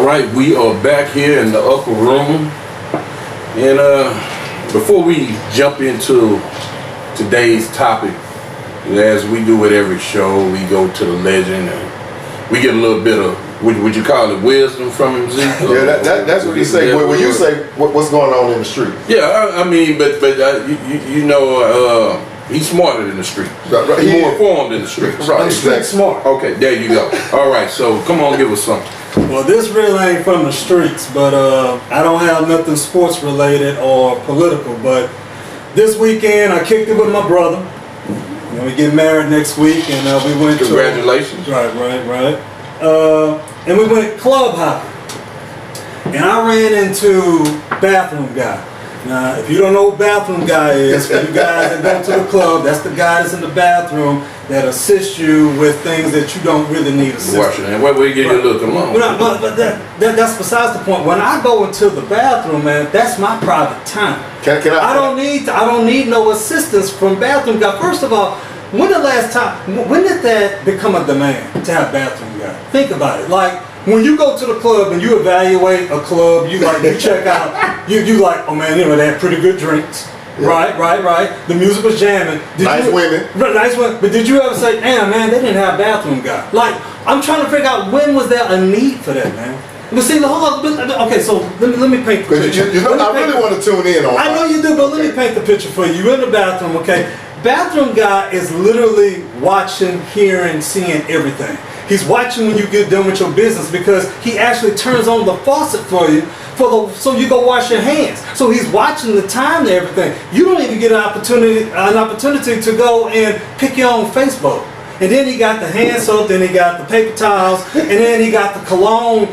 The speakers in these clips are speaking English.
right, we are back here in the upper room, and before we jump into today's topic, as we do with every show, we go to the legend and we get a little bit of, would you call it wisdom from him, Zeke? Yeah, that's what you say. When you say what's going on in the street. Yeah, I mean, but you know, he's smarter than the street. Right. He's more informed than the streets. Right, I'm street smart. Okay, there you go. All right, so come on, give us something. Well, this really ain't from the streets, but I don't have nothing sports related or political. But this weekend, I kicked it with my brother. You know, we get married next week, and we went. Congratulations. Right. And we went club hopping, and I ran into bathroom guy. Now, if you don't know what bathroom guy is, for you guys that go to the club, that's the guy that's in the bathroom that assists you with things that you don't really need assistance. Where you get your little cologne? But that's besides the point. When I go into the bathroom, man, that's my private time. I don't need no assistance from bathroom guy. First of all, when did that become a demand to have bathroom guy? Think about it. Like, when you go to the club and you evaluate a club, you check out, you like, oh man, you know, they had pretty good drinks. Yeah. Right. The music was jamming. Nice women. But did you ever say, damn man, they didn't have a bathroom guy? Like, I'm trying to figure out, when was there a need for that, man? But see, hold on. Okay, so let me paint the picture. You know, I really want to tune in on. I know you do, but let me paint the picture for you. You're in the bathroom, okay? Bathroom guy is literally watching, hearing, seeing everything. He's watching when you get done with your business, because he actually turns on the faucet for you so you go wash your hands. So he's watching the time and everything. You don't even get an opportunity to go and pick your own Facebook. And then he got the hand soap, then he got the paper towels, and then he got the cologne.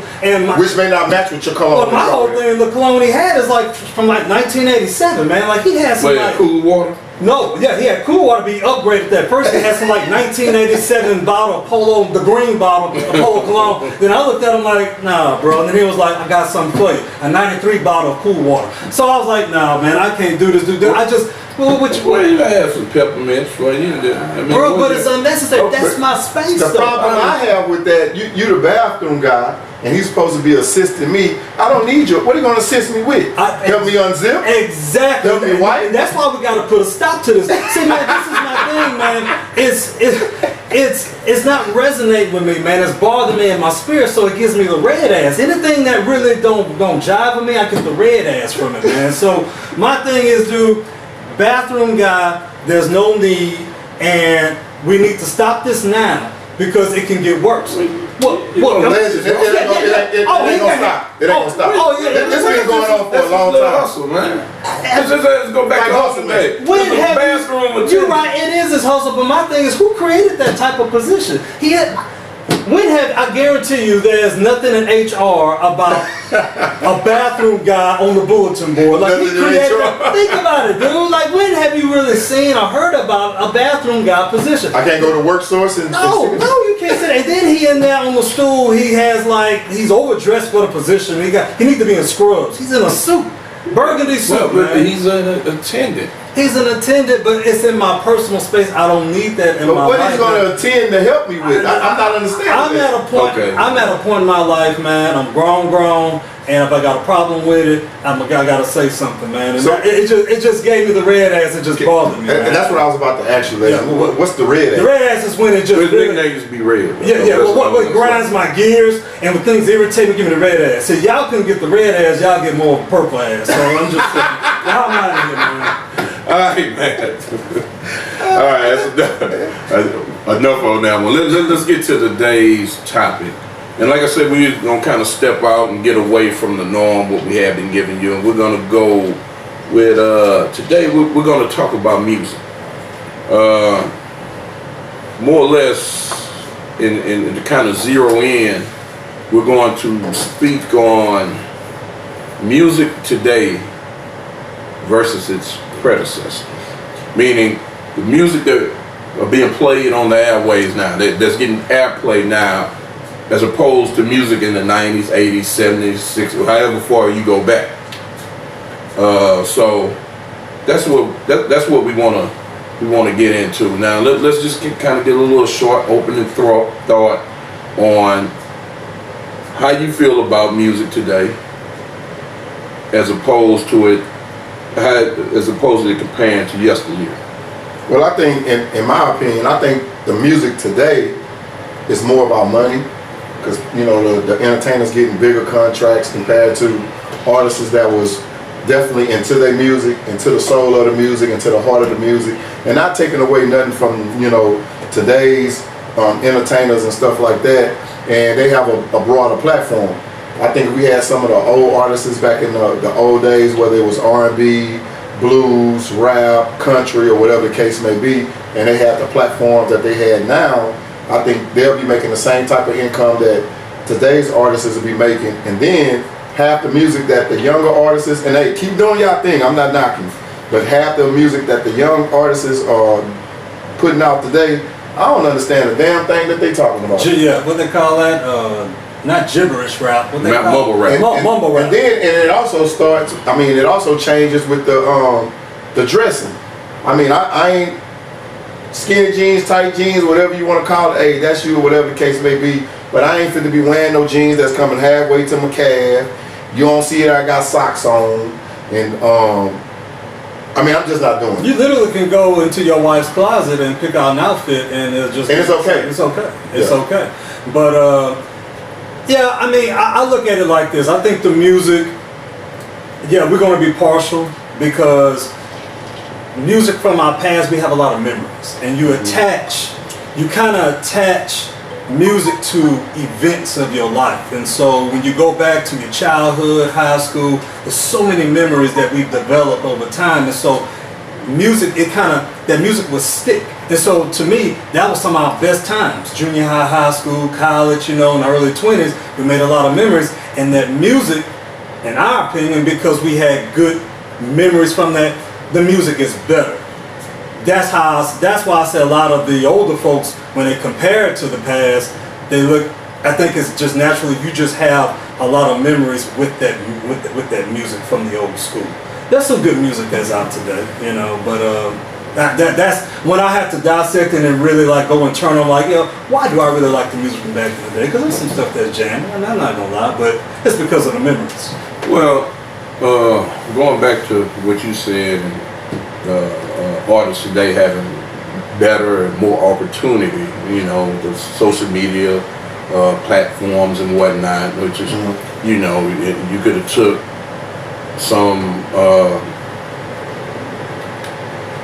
Which may not match with your cologne. Well, my whole thing, the cologne he had is like from like 1987, man. Like, he had some like cool water. No, yeah, he had cool water, but he upgraded that. First he had some like 1987 bottle of Polo, the green bottle of Polo cologne. Then I looked at him like, nah, bro. And then he was like, I got something for you. A 93 bottle of cool water. So I was like, nah, man, I can't do this. I just, well, you have some peppermints for you. I mean, bro, but it's unnecessary. That's my space. The problem I have with that, you the bathroom guy, and he's supposed to be assisting me. I don't need you. What are you going to assist me with? Help me unzip? Exactly. Help me wipe? And that's why we got to put a stop to this. See, man, this is my thing, man. It's not resonating with me, man. It's bothering me in my spirit, so it gives me the red ass. Anything that really don't jive with me, I get the red ass from it, man. So my thing is, dude, bathroom guy, there's no need, and we need to stop this now, because it can get worse. It ain't gonna stop. It ain't gonna stop. This been going on for a long time. Hustle, man. Let's go back to hustle, man. You're right, it is his hustle, but my thing is, who created that type of position? I guarantee you there's nothing in HR about a bathroom guy on the bulletin board. Like, he created that. Think about it, dude. Like, when have you really seen or heard about a bathroom guy position? I can't go to WorkSource and No, you can't say that. And then he in there on the stool, he's overdressed for the position. He needs to be in scrubs. He's in a suit. Burgundy suit, man. He's an attendant. He's an attendant, but it's in my personal space. I don't need that in my life. But what he's going to attend to help me with? I'm not understanding. I'm at a point in my life, man. I'm grown, and if I got a problem with it, I got to say something, man. And so, it just gave me the red ass. It just bothered me, man. And that's what I was about to ask you later. Yeah. What's the red ass? The red ass is when it just niggas be red. Yeah. What grinds my gears, and when things irritate me, give me the red ass. See, y'all couldn't get the red ass, y'all get more purple ass. So I'm just saying, y'all out of here, man. All right, man. All right, that's enough on that one. Let's get to today's topic. And like I said, we're going to kind of step out and get away from the norm, what we have been giving you. And we're going to go with, today we're going to talk about music. More or less, in to kind of zero in, we're going to speak on music today versus its predecessor, meaning the music that are being played on the airways now, that's getting airplay now, as opposed to music in the 90s, 80s, 70s, 60s, however far you go back. So that's what we want to get into. Now let's just kind of get a little short opening thought on how you feel about music today, as opposed to it comparing to yesteryear? Well, I think, in my opinion, I think the music today is more about money, because the entertainers getting bigger contracts compared to artists that was definitely into their music, into the soul of the music, into the heart of the music, and not taking away nothing from today's entertainers and stuff like that. And they have a broader platform. I think we had some of the old artists back in the old days, whether it was R&B, blues, rap, country, or whatever the case may be, and they had the platforms that they had now. I think they'll be making the same type of income that today's artists will be making. And then half the music that the younger artists, and they keep doing y'all thing, I'm not knocking, but half the music that the young artists are putting out today, I don't understand a damn thing that they talking about. Yeah, what they call that? Not gibberish rap. What they call mumble rap. Mumble rap. And it also starts. I mean, it also changes with the dressing. I mean, I ain't skinny jeans, tight jeans, whatever you want to call it. Hey, that's you, or whatever the case may be. But I ain't fit to be wearing no jeans that's coming halfway to my calf. You don't see it. I got socks on, and I mean, I'm just not doing it. You literally can go into your wife's closet and pick out an outfit, and it's okay. It's okay. It's okay. But yeah, I mean, I look at it like this. I think the music, yeah, we're going to be partial, because music from our past, we have a lot of memories, and you kind of attach music to events of your life. And so when you go back to your childhood, high school, there's so many memories that we've developed over time. And so music, that music will stick. And so to me, that was some of our best times. Junior high, high school, college, in the early 20s, we made a lot of memories. And that music, in our opinion, because we had good memories from that, the music is better. That's why I say a lot of the older folks, when they compare it to the past, I think it's just naturally, you just have a lot of memories with that music from the old school. There's some good music that's out today, but that's when I have to dissect it and really go and turn on, why do I really like the music from back in the day? Because there's some stuff that's jamming, and I'm not gonna lie, but it's because of the memories. Well, going back to what you said, artists today having better and more opportunity, the social media platforms and whatnot, which is, you could have took some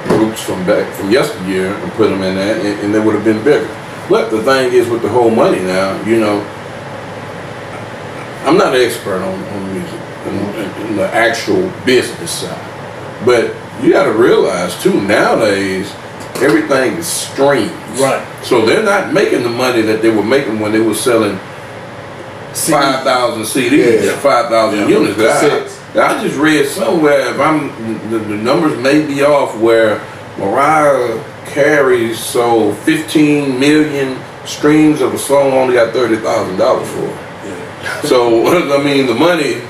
groups from yesteryear and put them in there, and they would have been bigger. But the thing is, with the whole money now, I'm not an expert on music and the actual business side, but you got to realize too, nowadays everything is streamed. Right. So they're not making the money that they were making when they were selling 5,000 CDs or 5,000 units. I just read somewhere, if the numbers may be off, where Mariah Carey sold 15 million streams of a song, only got $30,000 for it. Yeah. So I mean, the money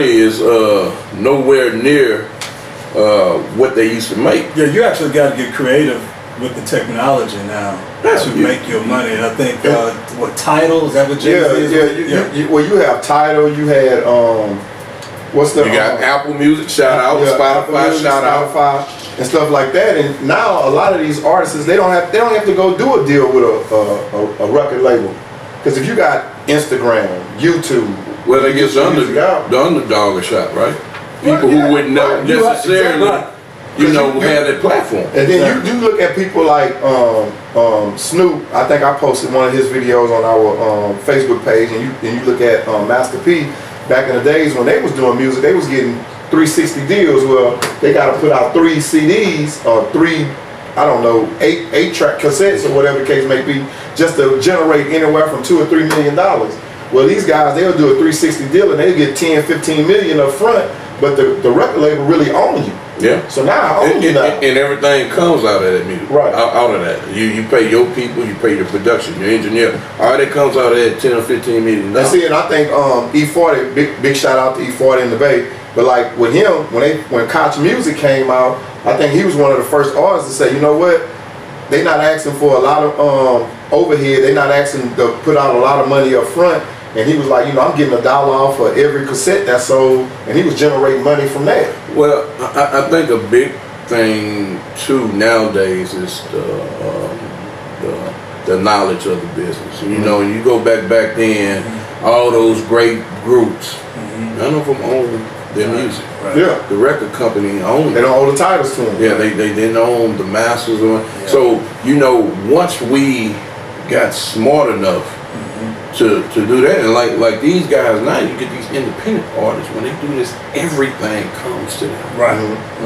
is nowhere near what they used to make. Yeah, you actually got to get creative with the technology now to make your money. And I think Tidal, is that what Jay-Z is? Well, you have Tidal. You had you got Apple Music, shout out, Spotify, shout out, and stuff like that. And now a lot of these artists, they don't have to go do a deal with a record label, because if you got Instagram, YouTube, well, they get the underdog a shot, right? People who wouldn't necessarily, have that platform. And then you look at people like Snoop. I think I posted one of his videos on our Facebook page, and you look at Master P. Back in the days when they was doing music, they was getting 360 deals. Well, they got to put out 3 CDs or 3, I don't know, 8-track cassettes or whatever the case may be, just to generate anywhere from $2 or $3 million. Well, these guys, they'll do a 360 deal and they'll get 10, 15 million up front, but the record label really owns you. Yeah. So now I own you now. And everything comes out of that music. Right. Out of that. You pay your people, you pay your production, your engineer. All that comes out of that 10 or 15 million. And see, and I think E40, big shout out to E40 in the Bay. But like with him, when Koch Music came out, I think he was one of the first artists to say, you know what? they not asking for a lot of overhead. They not asking to put out a lot of money up front. And he was like, you know, I'm getting $1 off for every cassette that's sold, and he was generating money from that. Well, I think a big thing too nowadays is the knowledge of the business. You know, and you go back then, all those great groups, none of them own their music. Right. Yeah, the record company owned. They don't own the titles to them. Yeah, they didn't own the masters or. Yeah. So you know, once we got smart enough to do that, and like these guys now, you get these independent artists, when they do this, everything comes to them. Right.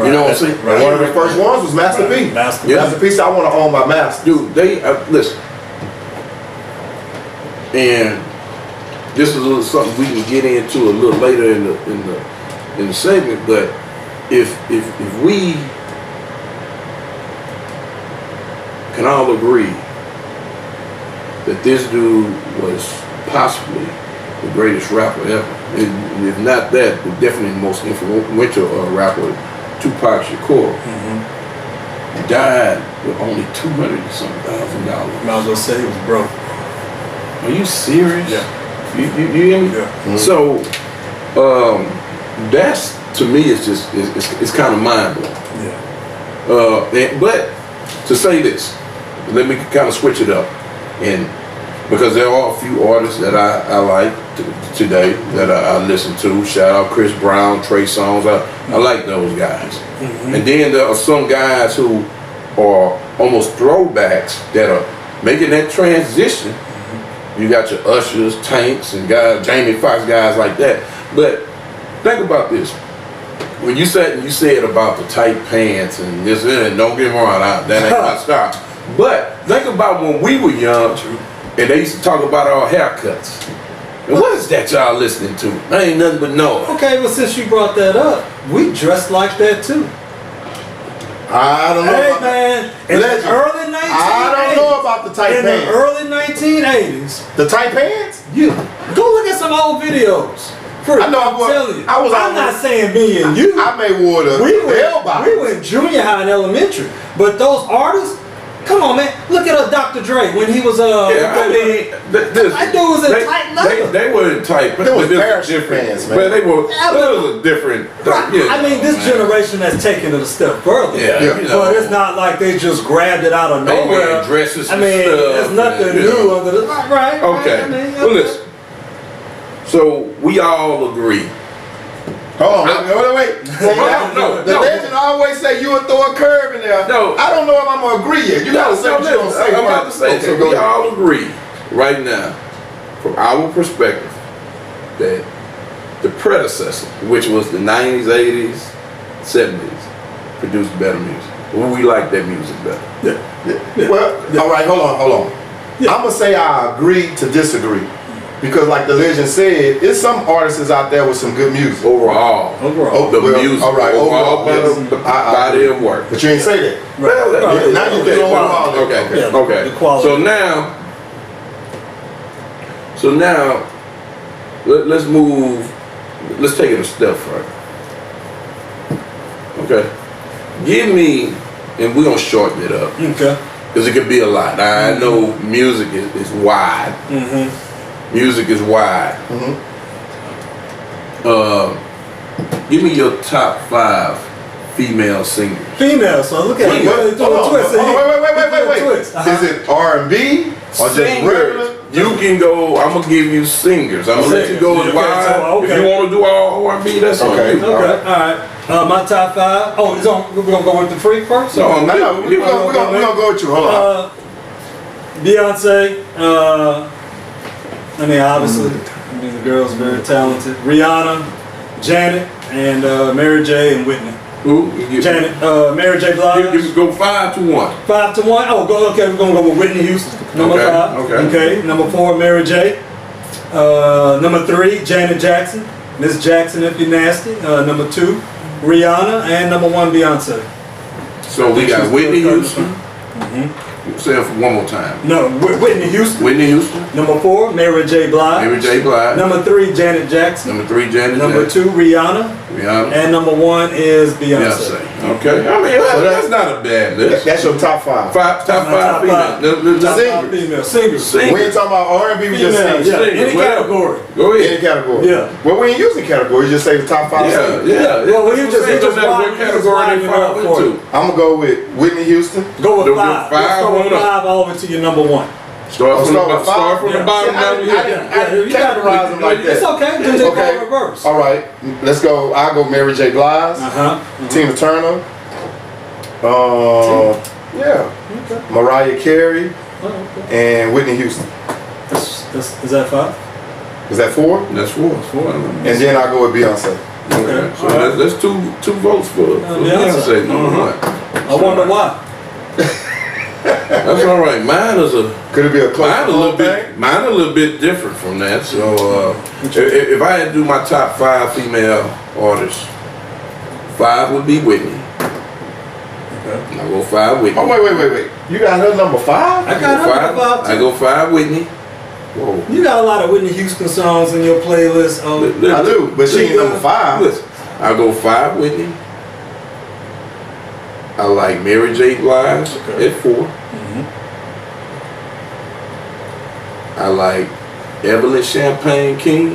You know what I'm saying? Right. One of the first ones was Master P. Master P said, I want to own my master. Dude, they listen, and this is something we can get into a little later in the segment. But if we can all agree that this dude was possibly the greatest rapper ever. If not that, the definitely the most influential rapper, Tupac Shakur. He died with only $200,000. Might as well say he was broke. Are you serious? Yeah. You hear me? Yeah. So that's, to me, it's kind of mind blowing. Yeah. But to say this, let me kind of switch it up. And because there are a few artists that I like today that I listen to. Shout out Chris Brown, Trey Songz. I like those guys. And then there are some guys who are almost throwbacks that are making that transition. You got your Ushers, Tanks, and guys, Jamie Foxx, guys like that. But think about this. When you said about the tight pants and this, and don't get me wrong, that ain't my style. But think about when we were young, and they used to talk about our haircuts. And what is that y'all listening to? That ain't nothing but noise. Okay, well, since you brought that up, we dressed like that too. I don't know. Hey man, in the early 1980s. I don't know about the tight pants. In the early 1980s. The tight pants? You go look at some old videos. I know. I'm telling you. I'm not saying me and you. I may wore the bell bottoms. We went junior high and elementary, but those artists. Come on, man. Look at Dr. Dre when he was that dude was in tight leather. They were tight, but they was parachute pants, man. But they were. It was a different. Right. Yeah, I mean, this generation has taken it a step further. Yeah. You know, but it's not like they just grabbed it out of nowhere. Dresses. I mean, there's nothing new under the right. Okay. I mean, well, listen. So we all agree. Hold on, wait. No. The legend always say you would throw a curve in there. No. I don't know if I'm gonna agree yet. You gotta say what you're gonna say. I'm about to say. Okay, so we all agree right now, from our perspective, that the predecessor, which was the 90s, 80s, 70s, produced better music. Well, we like that music better. Yeah. Well, all right, hold on. Yeah. I'm gonna say I agree to disagree. Because like the legend said, there's some artists out there with some good music. Overall. Music. All right, overall the body of work. But you ain't say that. Well, now you get overall. Okay. The quality. So now, let's move. Let's take it a step further. Okay. Give me, and we're gonna shorten it up. Okay. Because it could be a lot. I know music is wide. Music is wide. Give me your top 5 female singers. Female, so look at it. Wait. Is it R&B or just regular? You can go. I'm gonna give you singers. I'm gonna let you go as wide. If you want to do all R&B, that's okay. Okay, all right. My top 5. Oh, we're gonna go with the freak first. No, we're gonna go with you. Hold on. Beyonce. Obviously, the girl's very talented. Rihanna, Janet, and Mary J. and Whitney. Who? Janet, Mary J. Blige. You go 5 to 1. 5 to 1. Oh, okay. We're gonna go with Whitney Houston. Number 5. Okay. Number 4, Mary J. Number 3, Janet Jackson. Miss Jackson, if you're nasty. Number 2, Rihanna, and number 1, Beyonce. So we got Whitney Houston. Say it one more time. No, Whitney Houston. Whitney Houston. Number 4, Mary J. Blige. Mary J. Blige. Number 3, Janet Jackson. Number 3, Janet Number Jackson. 2, Rihanna. And number 1 is Beyonce. Okay, I mean that's not a bad list. That's your top five. Top five female. Singers. We ain't talking about R&B. We just singers. Any category. Go ahead. Any category. Yeah. Well, we ain't using categories. Just say the top five. Yeah. Well, you just what category they fall into. I'm gonna go with Whitney Houston. Go with five. Go with five all the way to your number one. Start from the bottom down. You categorize them like that. It's okay. Just go reverse. All right. Let's go. I'll go Mary J. Blige. Tina Turner. Mariah Carey. And Whitney Houston. Is that five? Is that four? That's four. And then I'll go with Beyonce. Okay. So that's two votes for Beyonce. Number one. I wonder why. That's all right. Mine is could it be a close mine a little bit different from that. So if I had to do my top five female artists, five would be Whitney. Okay. I go five Whitney. Oh wait. You got her number five? I got her number five too. I go five Whitney. Whoa. You got a lot of Whitney Houston songs in your playlist. I do, but she ain't number five. Listen, I go five Whitney. I like Mary J. Blige at 4. I like Evelyn Champagne King.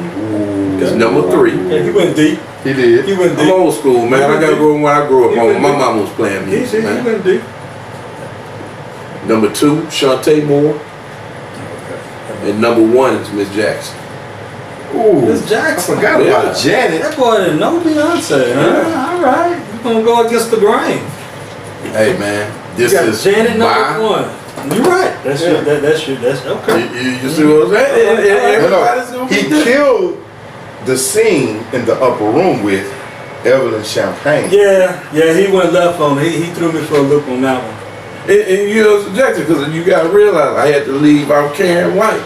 Is number 3. Yeah, he went deep. He did. He went deep. I'm old school, man. I gotta go where I grew up on. My mama was playing music, man. He went deep. Number 2, Shantae Moore. And number 1 is Miss Jackson. Ooh, Miss Jackson. I forgot about Janet. That boy didn't know Beyonce. Huh? All right, you're gonna go against the grain. Hey man, this is Janet number 1. You're right. That's okay. You see what I'm saying? He killed the scene in the upper room with Evelyn Champagne. Yeah, he went left on it. He threw me for a loop on that one. And you know, subjective, because you gotta realize I had to leave out Karen White,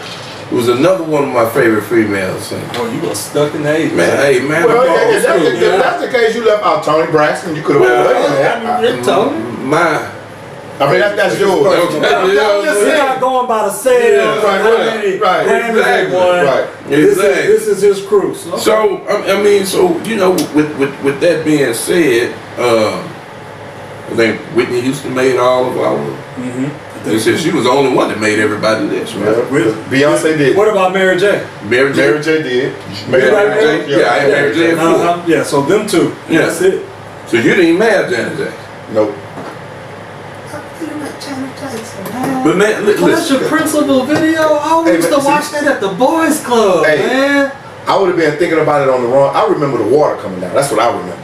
who was another one of my favorite females singers. Oh, you were stuck in the 80s. Man, hey man. Well, if that's the case, you left out Toni Braxton. You could have Toni. I mean, that's yours. We're not going by the sales. Right. This is his cruise. Okay. So I mean, you know, with that being said, I think Whitney Houston made all of our. They said she was the only one that made everybody list, right? Beyonce did. What about Mary J? Mary J did. Mary J? Yeah, I had Mary J at 4. Yeah, so them two. Yeah. That's it. So you didn't even have Janet Jackson? Nope. But man, that's your principal video. I used to watch that at the boys club, man. I would have been thinking about it on the wrong. I remember the water coming down. That's what I remember.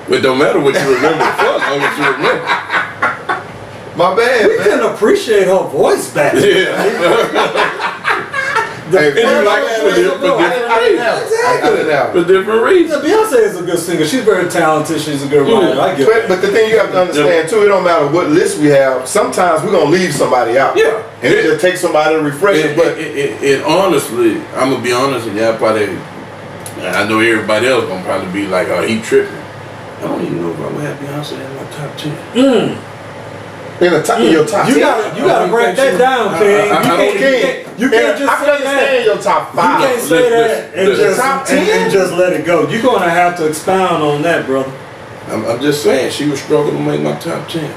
It don't matter what you remember. As long as you remember. My bad. We couldn't appreciate her voice back then. Yeah. Hey, and you like it for different reasons. For different reasons. Beyonce is a good singer. She's very talented. She's a good writer. I get it. But the thing you have to understand too, it don't matter what list we have. Sometimes we're gonna leave somebody out. Yeah. And it just takes somebody to refresh it. But honestly, I'm gonna be honest with you. I know everybody else gonna probably be like, "Oh, he tripping." I don't even know if I'm gonna have Beyonce in my top 10. In your top 10. You gotta break that down, King. You can't just say that. Your top 5. You can't say that and just let it go. You're gonna have to expound on that, brother. I'm just saying, she was struggling to make my top 10.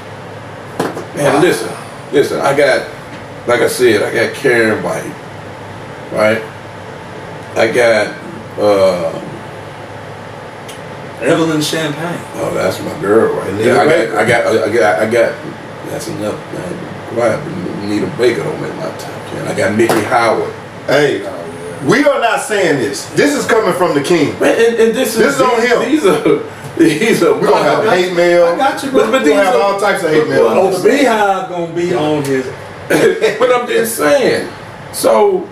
Man, listen. I got, like I said, I got Karen White, right? I got Evelyn Champagne. Oh, that's my girl right there. I got. That's enough, man. Quiet. Nita Baker don't make my top 10. I got Mickey Howard. Hey, we are not saying this. This is coming from the king. Man, and this is on him. These are. We're gonna have hate mail. I got you, but we're gonna have all types of hate mail. Oh, the Beehive gonna be on his. But I'm just saying. So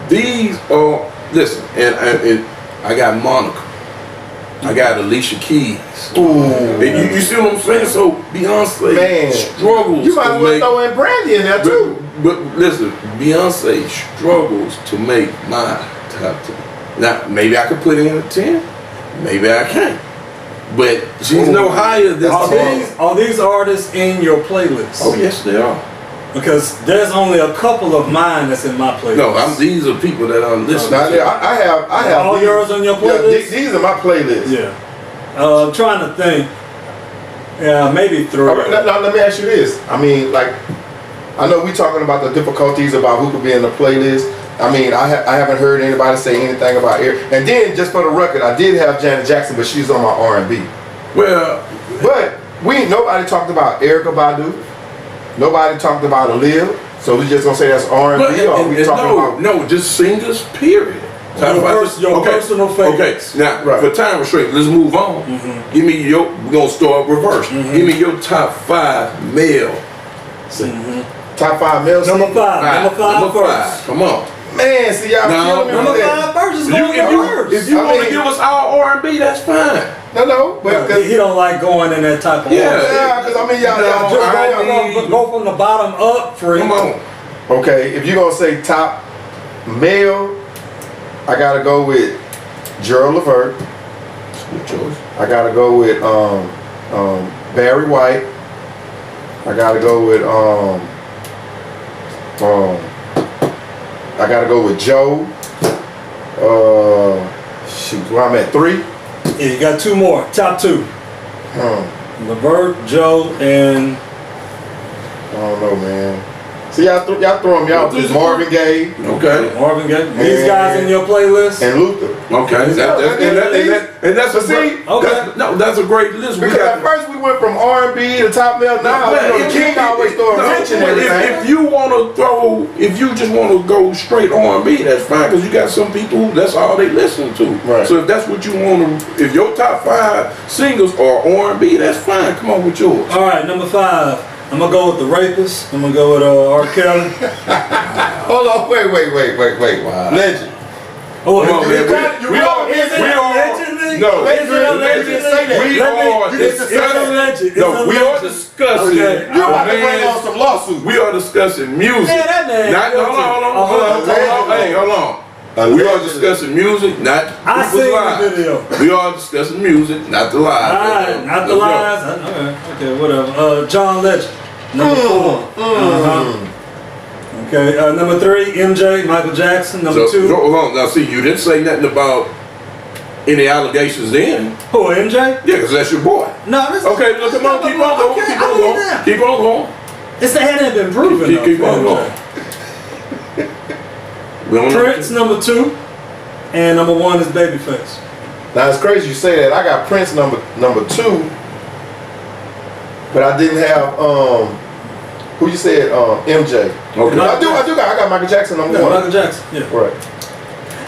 these are listen, and I got Monica. I got Alicia Keys. Ooh. You see what I'm saying? So Beyonce struggles. You might as well throw in Brandy in there too. But listen, Beyonce struggles to make my top 10. Now, maybe I could put in a 10. Maybe I can't. But she's no higher than Are these artists in your playlist? Oh, yes, they are. Because there's only a couple of mine that's in my playlist. No, these are people that I'm listening to. I have all yours on your playlist. Yeah, these are my playlists. Yeah. I'm trying to think. Yeah, maybe 3. All right, now let me ask you this. I mean, like, I know we talking about the difficulties about who could be in the playlist. I mean, I haven't heard anybody say anything about Eric. And then, just for the record, I did have Janet Jackson, but she's on my R&B. Well, but nobody talked about Erykah Badu. Nobody talked about Aaliyah. So we just gonna say that's R&B, or we talking about? No, just singers. Period. Your personal favorites. Okay, now for time restraint, let's move on. Give me we're gonna start reverse. Give me your top 5 male singers. Top 5 male singers? Number 5 first. Come on. Man, see y'all killing me. Number 5 first is going first. If you want to give us all R&B, that's fine. No, but he don't like going in that type of Yeah, because I mean, y'all just go from the bottom up for Come on. Okay, if you're gonna say top male, I gotta go with Gerald Levert. Good choice. I gotta go with Barry White. I gotta go with I gotta go with Joe. Shoot, where I'm at 3. Yeah, you got 2 more. Top 2. Levert, Joe, and I don't know, man. See, y'all throw them out. Marvin Gaye. Okay. Marvin Gaye. These guys in your playlist. And Luther. Okay. That's a great list. Because at first we went from R&B to top male. Now the king always throw a wrench in everything. If you just want to go straight R&B, that's fine. Because you got some people who that's all they listen to. Right. So if that's what you want to, if your top 5 singles are R&B, that's fine. Come on with yours. All right, number 5. I'm gonna go with the rapist. I'm gonna go with R. Kelly. Hold on, wait. Wow. Legend. Oh, come on, man. We are discussing. You about to bring on some lawsuits. We are discussing music. Man, that man. Hold on. We are discussing music, not I see the video. We are discussing music, not the lies. Alright, not the lies. Okay, whatever. John Legend, number 4. Okay, number 3, MJ, Michael Jackson, number 2. Hold on, now see, you didn't say nothing about any allegations then. Who, MJ? Yeah, because that's your boy. No, this okay, look, come on, keep on going. Keep on going. It's that hadn't been proven. Keep on going. Prince, number 2, and number 1 is Babyface. Now it's crazy you say that. I got Prince number 2, but I didn't have who you said MJ. Okay. I got Michael Jackson number 1. Michael Jackson, yeah. Right.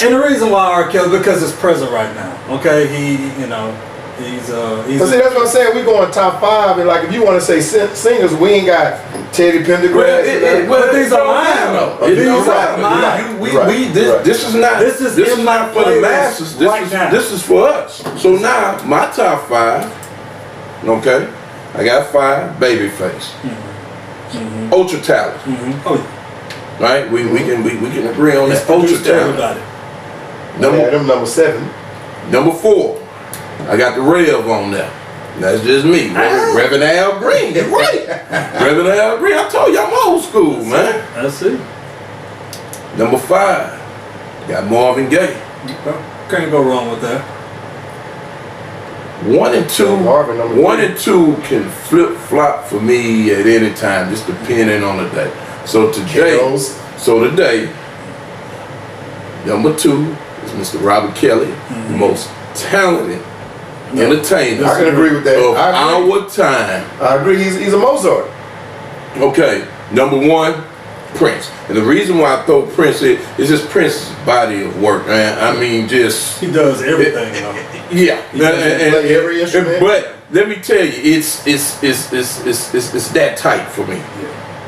And the reason why R. Kelly, because it's present right now. Okay, he's But see, that's what I'm saying. We going top 5, and like if you want to say singers, we ain't got Teddy Pendergrass. But these are mine though. These are mine. This is not. This is in my for the masses. This is for us. So now my top 5. Okay, I got 5. Babyface, Ultra Talent. Oh, right. We can agree on that. Ultra Talent. Number 7. Number 4. I got the Rev on there. That's just me. Reverend Al Green. You're right. Reverend Al Green. I told you I'm old school, man. I see. Number 5. Got Marvin Gaye. Can't go wrong with that. 1 and 2. 1 and 2 can flip flop for me at any time, just depending on the day. So today, number 2 is Mr. Robert Kelly, the most talented entertainer. I can agree with that. Of our time. I agree. He's a Mozart. Okay. Number 1, Prince. And the reason why I throw Prince in is just Prince's body of work, man. I mean, just he does everything. He play every instrument. But let me tell you, it's that tight for me.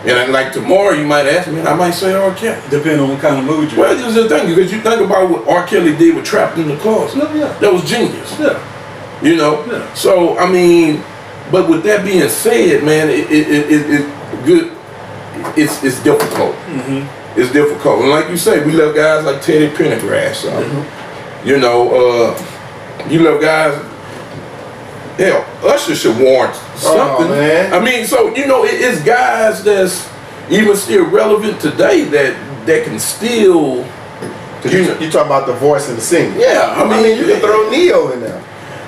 And like tomorrow, you might ask me, and I might say R. Kelly. Depending on what kind of mood you're in. Well, this is the thing, because you think about what R. Kelly did with Trapped in the Closet. That was genius. Yeah. You know? Yeah. So, I mean, but with that being said, man, it's difficult. It's difficult. And like you say, we love guys like Teddy Pendergrass. You know, you love guys. Hell, Usher should warrant something. Man. I mean, so you know, it's guys that's even still relevant today that can still. You talking about the voice and the singing? Yeah, I mean, you can throw Neo in there.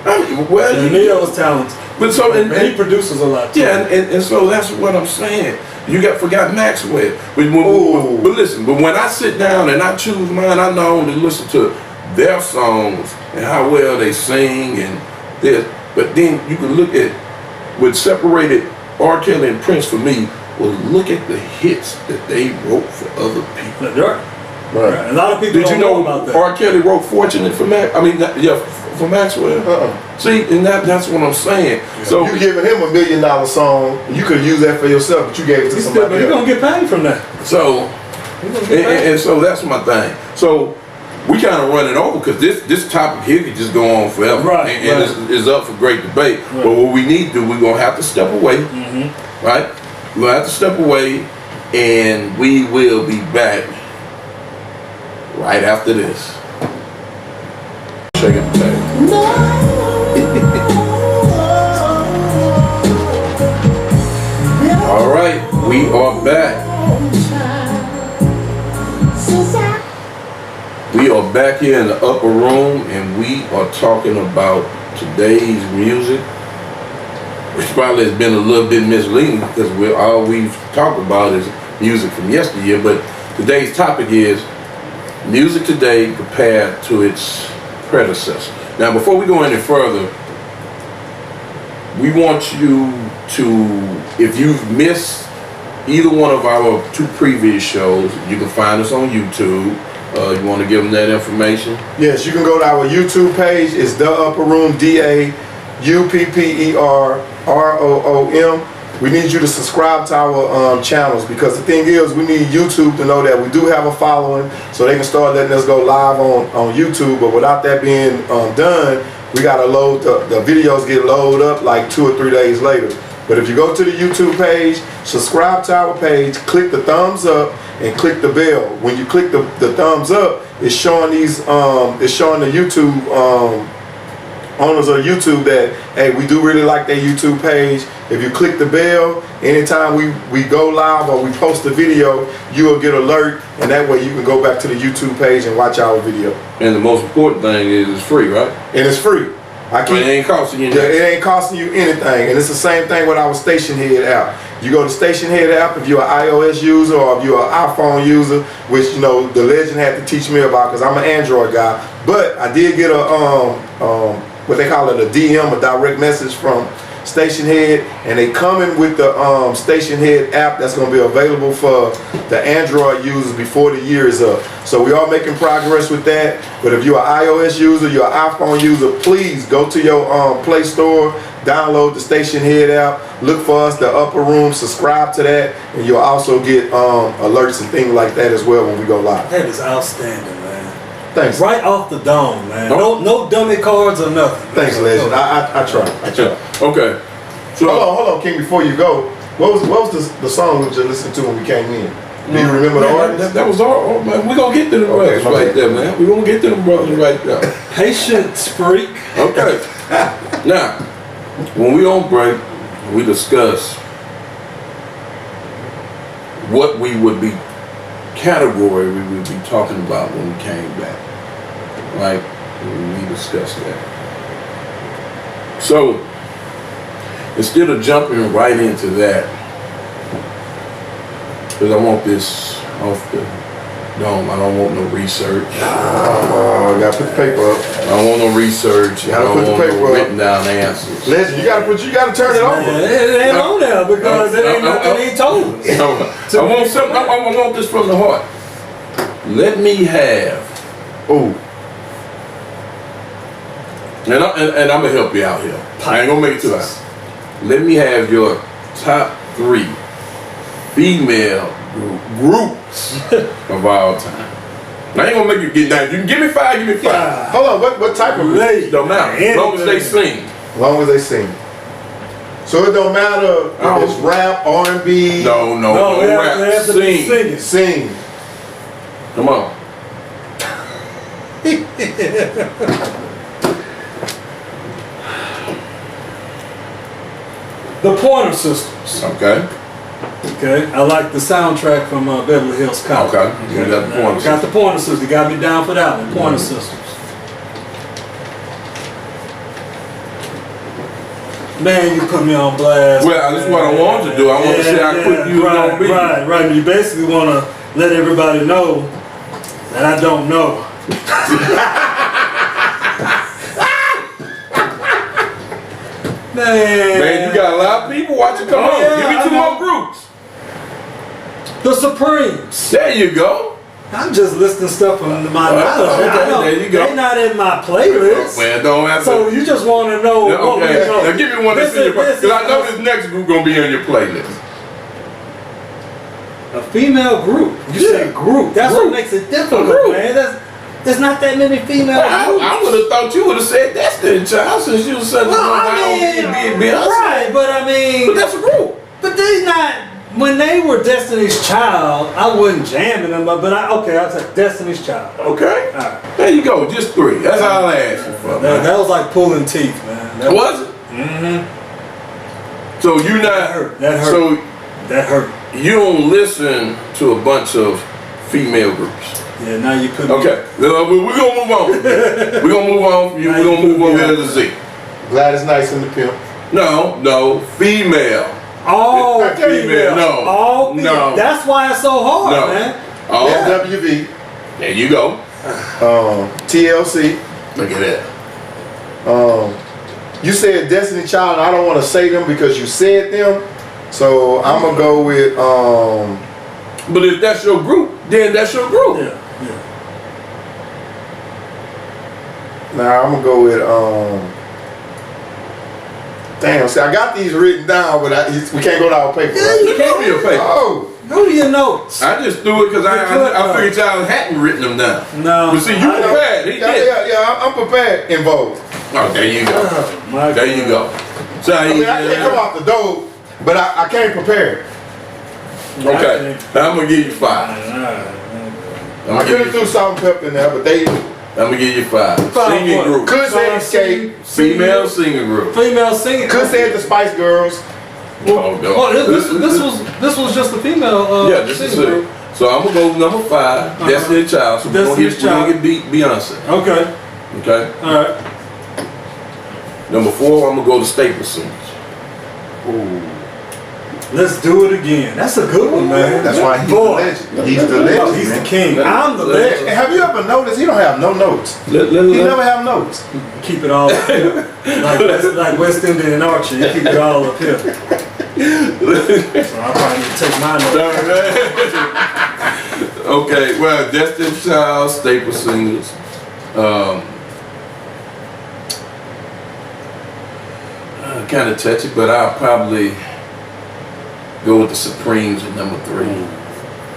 And Neo is talented. But so and he produces a lot too. Yeah, and so that's what I'm saying. You forgot Maxwell. But listen, but when I sit down and I choose mine, I know to listen to their songs and how well they sing and this. But then you can look at what separated R. Kelly and Prince for me was look at the hits that they wrote for other people. Right. A lot of people don't know about that. R. Kelly wrote "Fortunate" for for Maxwell. See, and that's what I'm saying. Yeah. So you giving him $1 million song, you could use that for yourself, but you gave it to somebody else. You're gonna get paid from that. So, and so that's my thing. So we kind of run it over because this topic here could just go on forever, right? And it's up for great debate. Right. But what we need to do, we're gonna have to step away, right? We're gonna have to step away, and we will be back right after this. Shake it, All right, we are back. We are back here in the upper room, and we are talking about today's music, which probably has been a little bit misleading because all we've talked about is music from yesteryear. But today's topic is music today compared to its predecessor. Now, before we go any further, we want you to, if you've missed either one of our 2 previous shows, you can find us on YouTube. You want to give them that information? Yes, you can go to our YouTube page. It's The Upper Room, DAUPPERROOM. We need you to subscribe to our channels because the thing is, we need YouTube to know that we do have a following so they can start letting us go live on YouTube. But without that being done, we got to load, the videos get loaded up like 2 or 3 days later. But if you go to the YouTube page, subscribe to our page, click the thumbs up, and click the bell. When you click the thumbs up, it's showing it's showing the YouTube owners of YouTube that, hey, we do really like their YouTube page. If you click the bell, anytime we go live or we post a video, you will get alert, and that way you can go back to the YouTube page and watch our video. And the most important thing is it's free, right? And it's free. It ain't costing you anything. It ain't costing you anything. And it's the same thing with our Stationhead app. You go to Stationhead app if you're an iOS user or if you're an iPhone user, which the legend had to teach me about because I'm an Android guy. But I did get a what they call it, a DM, a direct message from Stationhead, and they coming with the Stationhead app that's going to be available for the Android users before the year is up. So we are making progress with that. But if you're an iOS user, you're an iPhone user, please go to your Play Store, download the Stationhead app, look for us, The Upper Room, subscribe to that, and you'll also get alerts and things like that as well when we go live. That is outstanding, man. Thanks. Right off the dome, man. No dummy cards or nothing. Thanks, legend. I try. Okay. So hold on, King. Before you go, what was the song we just listened to when we came in? Do you remember the artist? That was our man. We're gonna get to them brothers right there, man. We're gonna get to them brothers right there. Patience, freak. Okay. Now, when we on break, we discuss what we would be category we would be talking about when we came back. Right? We discussed that. So instead of jumping right into that, because I want this off the dome, I don't want no research. I gotta put the paper up. I don't want no research. I don't want no written down answers. Legend, you gotta turn it over. It ain't on there because it ain't told us. I want this from the heart. Let me have. And I'm gonna help you out here. I ain't gonna make it too high. Let me have your top 3 female groups of all time. I ain't gonna make you get down. You can give me 5, give me 5. Hold on, what type of ladies? Don't matter. As long as they sing. As long as they sing. So it don't matter if it's rap, R&B. No rap. They have to be sing. Come on. The Pointer Sisters. Okay. I like the soundtrack from Beverly Hills Cop. Okay. You got the Pointer Sisters. Got the Pointer Sisters. You got me down for that one. Pointer Sisters. Man, you put me on blast. Well, that's what I wanted to do. I want to see how quick you was gonna be. Right. You basically want to let everybody know that I don't know. Man, you got a lot of people watching. Come on, give me 2 more groups. The Supremes. There you go. I'm just listing stuff from my knowledge. There you go. They're not in my playlist. Well, don't have to. So you just want to know what we know. Now give me one that's in your playlist. Because I know this next group going to be on your playlist. A female group. You said group. That's what makes it difficult, man. There's not that many female groups. I would have thought you would have said Destiny Child since you was such a right, but I mean. But that's a group. But they not. When they were Destiny's Child, I wasn't jamming them, but I'll say Destiny's Child. Okay. All right. There you go, just 3. That's all I asked you for. That was like pulling teeth, man. That was it? Mm-hmm. So you not that hurt. So that hurt. You don't listen to a bunch of female groups. Yeah, now you couldn't. Okay. We're gonna move on. We're gonna move on from you. We're gonna move over here to Zeke. Gladys Knight and the Pimp. No, female. Oh, female. No. No. That's why it's so hard, man. SWV. There you go. TLC. Look at that. You said Destiny Child. I don't want to say them because you said them. So I'm gonna go with. But if that's your group, then that's your group. Yeah. Now I'm gonna go with. Damn, see, I got these written down, but we can't go to our paper. Yeah, you can't be your paper. Oh. Go to your notes. I just threw it because I figured y'all hadn't written them down. No. But see, you prepared. Yeah, I'm prepared. Involved. Oh, there you go. There you go. So I can't come off the door, but I came prepared. Okay. Now I'm going to give you 5. I could have threw salt and pepper in there, but they... I'm going to give you 5. Singing group. Could say Escape. Female singing group. Female singing. Could say the Spice Girls. This was just a female this is it. So I'm gonna go number 5, Destiny Child. So we're gonna get Beyonce. Okay. Alright. Number 4, I'm gonna go to Staple Singers. Ooh. Let's do it again. That's a good one, man. That's why he's the legend. He's the legend. He's the king. I'm the legend. Have you ever noticed he don't have no notes? He never have notes. Keep it all up here. like West Indian and Archie, you keep it all up here. So I probably need to take my notes. Okay, well, Destiny Child, Staple Singers. Kind of touchy, but I'll probably go with the Supremes at number 3.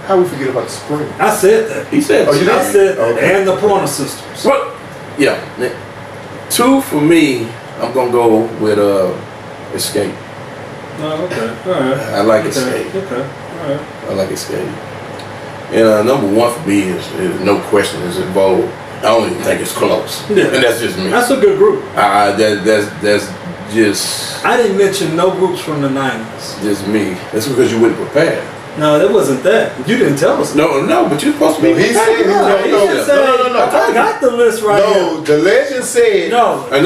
How we forget about the Supremes? I said that. He said I said that. And the Pointer Sisters. What? Yeah. 2 for me, I'm going to go with Escape. Oh, okay. All right. I like Escape. Okay. All right. I like Escape. And number 1 for me is no question is involved. I don't even think it's close. Yeah. And that's just me. That's a good group. That's just... I didn't mention no groups from the 90s. Just me. That's because you weren't prepared. No, that wasn't that. You didn't tell us. No, but you're supposed to be prepared. He said no. I got the list right here. No, the legend said... No. When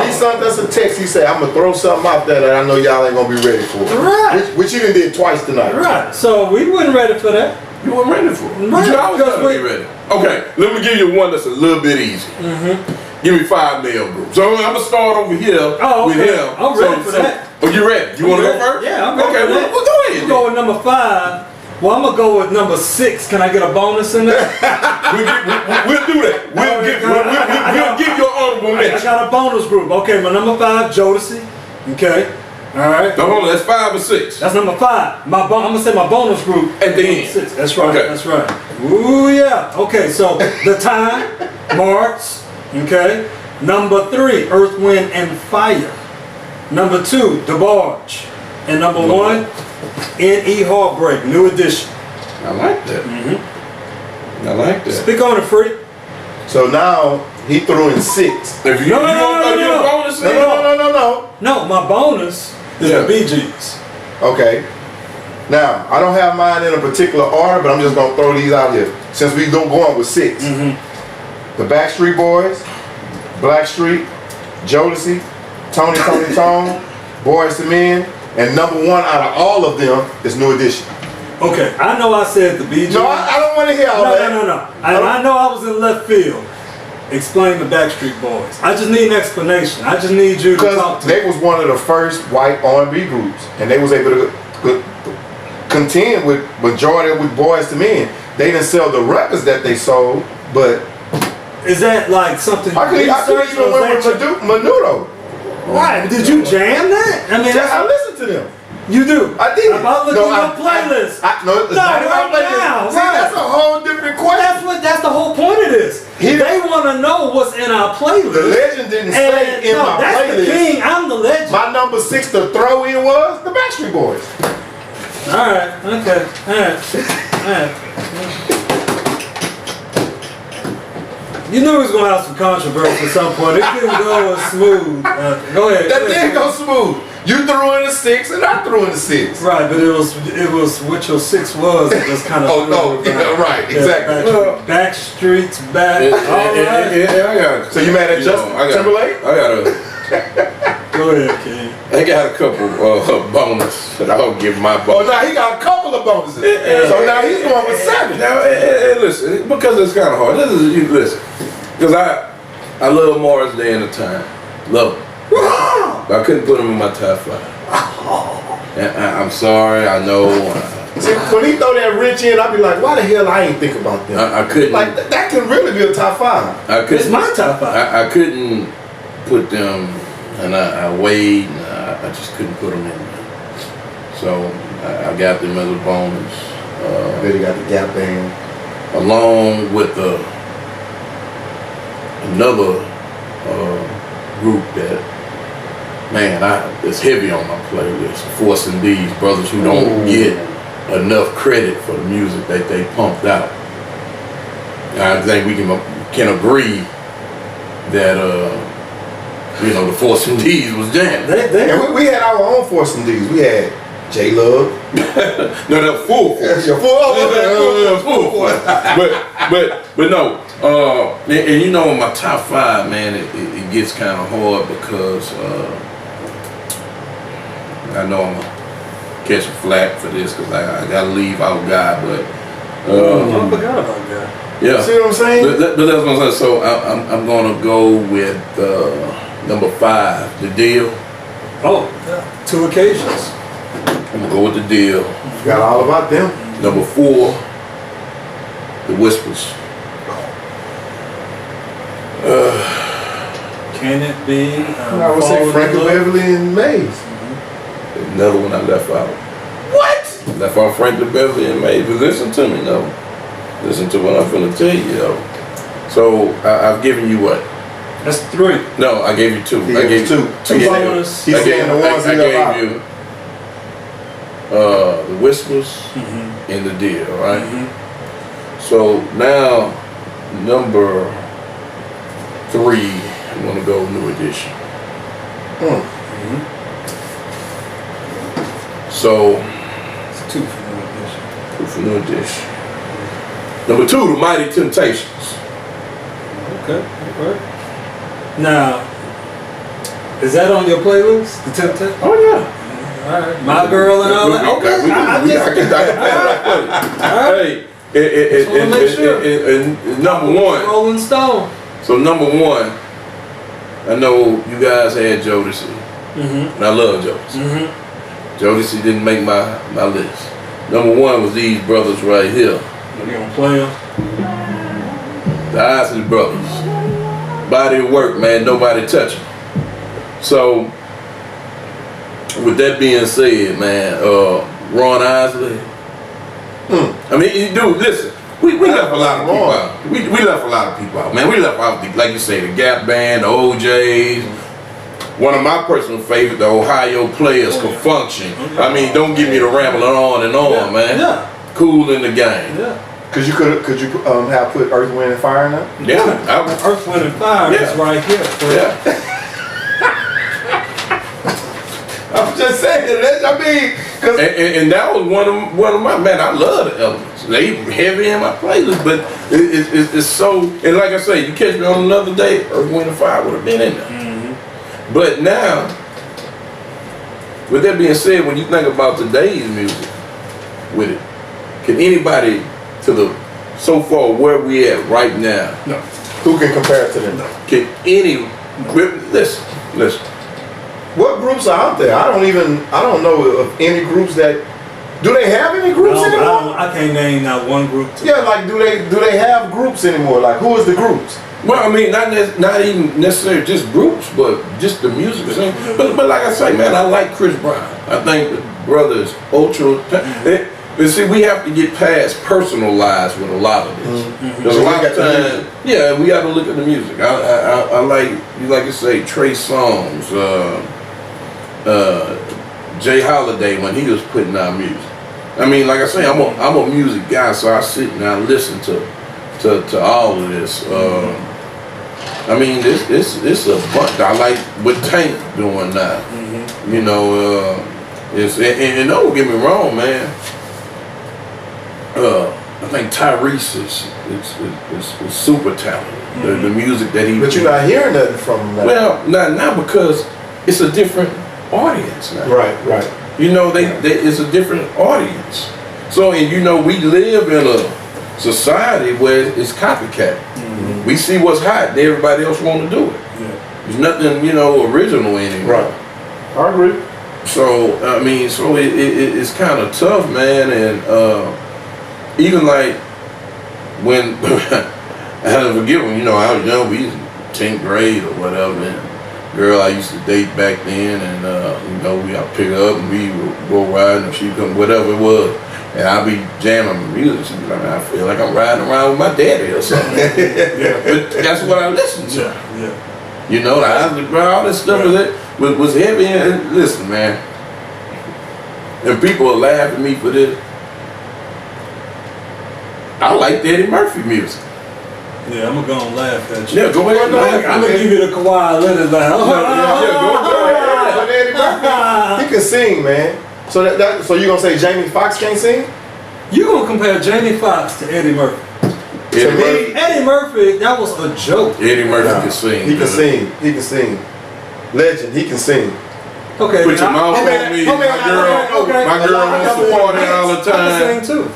he sent us a text, he said, I'm going to throw something out there that I know y'all ain't going to be ready for. Right. Which you did twice tonight. Right. So we weren't ready for that. You weren't ready for it. But you always got to be ready. Okay, let me give you one that's a little bit easy. Give me 5 male groups. So I'm going to start over here with him. I'm ready for that. Oh, you ready? You want to go first? Yeah, I'm ready for that. Well, go ahead. We'll go with number 5. Well, I'm going to go with number 6. Can I get a bonus in there? We'll do that. We'll give you an honorable mention. I got a bonus group. Okay, my number 5, Jodeci. Okay. All right. No, hold on. That's 5 or 6. That's number 5. I'm going to say my bonus group at the end. 6. That's right. Okay. That's right. Ooh, yeah. Okay, so The Time, March. Okay. Number 3, Earth, Wind, and Fire. Number 2, DeBarge. And number 1, N.E. Heartbreak, New Edition. I like that. I like that. Speak on it, Freak. So now he threw in 6. If you want to get a bonus, No, my bonus is the Bee Gees. Okay. Now, I don't have mine in a particular order, but I'm just going to throw these out here. Since we don't go on with 6. The Backstreet Boys, Blackstreet, Jodeci, Tony Tone, Boys to Men, and number one out of all of them is New Edition. Okay, I know I said the BG. No, I don't want to hear all that. No. I know I was in left field. Explain the Backstreet Boys. I just need an explanation. I just need you to talk to me. They was one of the first white R&B groups, and they was able to contend with majority with Boys to Men. They didn't sell the records that they sold, but is that like something? I could even went with Menudo. Right? Did you jam that? I mean, I listened to them. You do? I did. About looking at your playlist. No, it's not about playlist. Now, See, that's a whole different question. That's the whole point of this. They want to know what's in our playlist. The legend didn't say in my that's playlist. The king. I'm the legend. My number 6 to throw in was the Backstreet Boys. All right. Okay. All right. You knew it was gonna have some controversy at some point. It didn't go as smooth. Go ahead. That didn't go smooth. You threw in a 6 and I threw in a 6. Right, but it was what your 6 was. It just kind of. Oh no! Yeah, right, exactly. Back streets, back. I got. So you mad at Justin Timberlake? I got a. Go ahead, King. I got a couple bonus that I'll give my bonus. Oh, now he got a couple of bonuses. So now he's going with 7. Now, listen, because it's kind of hard. Listen, because I love Morris Day and the Time, love him. But I couldn't put him in my top 5. And I'm sorry, I know. See, when he throw that Rich in, I'd be like, why the hell I ain't think about them? I couldn't. Like that could really be a top 5. It's my top 5. I couldn't put them, and I weighed, and I just couldn't put them in there. So I got them as a bonus. Then you got the Gap Band. Along with another group that, man, it's heavy on my playlist. Force and D's, brothers who don't get enough credit for the music that they pumped out. I think we can agree that the Force and D's was jamming. And we had our own Force and D's. We had J Love. No, that full Force. Full Force. But no. And you know, in my top 5, man, it gets kind of hard because I know I'm gonna catch a flack for this because I gotta leave out God, but I forgot about God. Yeah. See what I'm saying? But that's what I'm saying. So I'm gonna go with number 5, The Deal. Oh, yeah. 2 occasions. I'm gonna go with The Deal. Got all about them. Number 4, The Whispers. Can it be? I would say Frankie Beverly and Maze. Another one I left out. What? Left out Frankie Beverly and Maze. But listen to me, though. Listen to what I'm finna tell you, though. So I've given you what? That's 3. No, I gave you 2. I gave you 2. Bonus. He's saying the ones I gave you The Whispers and The Deal, right? So now number 3, I'm gonna go New Edition. So it's 2 for New Edition. 2 for New Edition. Number 2, The Mighty Temptations. Okay. Now, is that on your playlist? The Temptations? Oh yeah. All right. My Girl and all that. Okay. Hey, number 1. Rolling Stone. So number 1, I know you guys had Jodeci, and I love Jodeci. Jodeci didn't make my list. Number 1 was these brothers right here. You gonna play them? The Isley Brothers. Body of work, man. Nobody touch them. So, with that being said, man, Ron Isley. I mean, dude, listen. We left a lot of people out. We left a lot of people out, man. We left out, like you say, the Gap Band, the OJs. One of my personal favorites, the Ohio Players, Could Function. I mean, don't give me the rambling on and on, man. Yeah. Cool in the game. Yeah. Could you have put Earth, Wind, and Fire in there? Yeah. Earth, Wind, and Fire is right here. Yeah. I'm just saying that. I mean, and that was one of my, man. I love the Elements. They heavy in my playlist, but it's so. And like I say, you catch me on another day, Earth, Wind, and Fire would have been in there. But now, with that being said, when you think about today's music, with it, can anybody to the so far where we at right now? No. Who can compare it to them? No. Can any? Listen. What groups are out there? I don't know of any groups that. Do they have any groups anymore? I can't name not one group. Yeah, like do they have groups anymore? Like who is the groups? Well, I mean, not even necessarily just groups, but just the music. But like I say, man, I like Chris Brown. I think the brother is ultra. But see, we have to get past personalized with a lot of this. There's a lot of times, yeah, we got to look at the music. I like, you like to say, Trey Songz, Jay Holiday when he was putting out music. I mean, like I say, I'm a music guy, so I sit and I listen to all of this. I mean, it's a bunch. I like what Tank doing now. You know, and don't get me wrong, man. I think Tyrese is super talented. The music that he. But you're not hearing nothing from him now. Well, not because it's a different audience now. Right. You know, it's a different audience. So, and you know, we live in a society where it's copycat. We see what's hot, and everybody else want to do it. There's nothing, you know, original anymore. Right. I agree. So I mean, it's kind of tough, man, and even like when I had to forget when, you know, I was young, we was in 10th grade or whatever, and girl I used to date back then, and you know, I'd pick her up and we would go riding, or she'd come, whatever it was, and I'd be jamming the music. She'd be like, I feel like I'm riding around with my daddy or something. But that's what I listened to. You know, all this stuff was heavy. And listen, man, and people will laugh at me for this. I like Eddie Murphy music. Yeah, I'm gonna laugh at you. Yeah, go ahead. I'm gonna give you the Kawhi Leonard laugh. Go ahead. But Eddie Murphy, he can sing, man. So you gonna say Jamie Foxx can't sing? You gonna compare Jamie Foxx to Eddie Murphy? Eddie Murphy, that was a joke. Eddie Murphy can sing. He can sing. Legend, he can sing. Okay. Put your mouth on me. My girl wants to party all the time. I can sing too.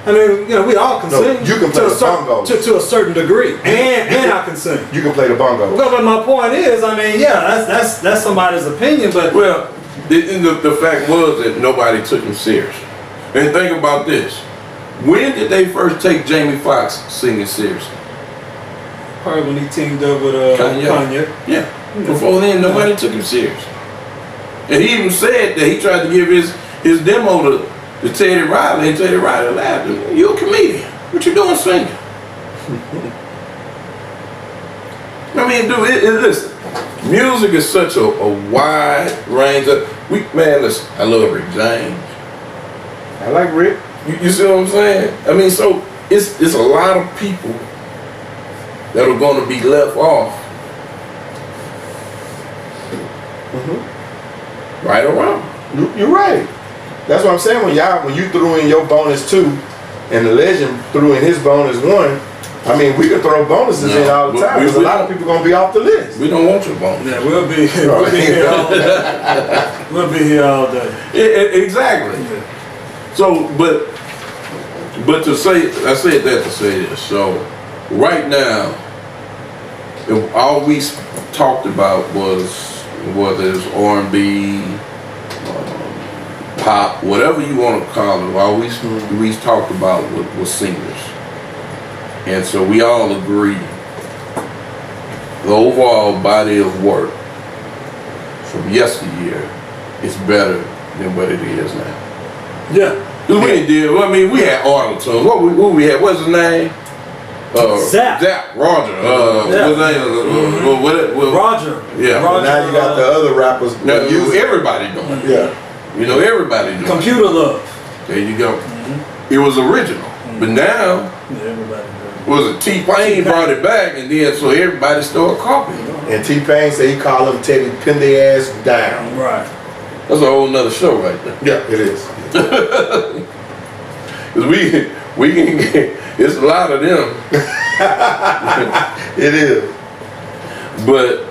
I mean, you know, we all can sing. You can play the bongos to a certain degree, and I can sing. You can play the bongos. Well, but my point is, I mean, yeah, that's somebody's opinion, but well, the fact was that nobody took him serious. And think about this: when did they first take Jamie Foxx singing seriously? Probably when he teamed up with Kanye. Yeah. Before then, nobody took him serious. And he even said that he tried to give his demo to Teddy Riley, and Teddy Riley laughed at him. You a comedian. What you doing singing? I mean, dude, listen. Music is such a wide range of listen, I love Rick James. I like Rick. You see what I'm saying? I mean, so it's a lot of people that are gonna be left off. Right or wrong. You're right. That's what I'm saying. When you threw in your bonus 2 and the legend threw in his bonus 1, I mean, we could throw bonuses in all the time because a lot of people gonna be off the list. We don't want your bonus. Yeah, we'll be here all day. We'll be here all day. Exactly. Yeah. So, but to say, I said that to say this. So, right now, all we talked about was whether it's R&B, pop, whatever you want to call it. All we talked about was singers. And so we all agree the overall body of work from yesteryear is better than what it is now. Yeah. Cause we did. I mean, we had auto-tunes. What we had? What's his name? Zap. Roger. What's his name? Roger. Yeah. Roger, now you got the other rappers. Now everybody doing it. Yeah. You know, everybody doing Computer Love. There you go. It was original, but now everybody. Was it T-Pain brought it back, and then so everybody started copying. And T-Pain said he called them Teddy pin their ass down. Right. That's a whole nother show right there. Yeah, it is. Cause we can get, it's a lot of them. It is. But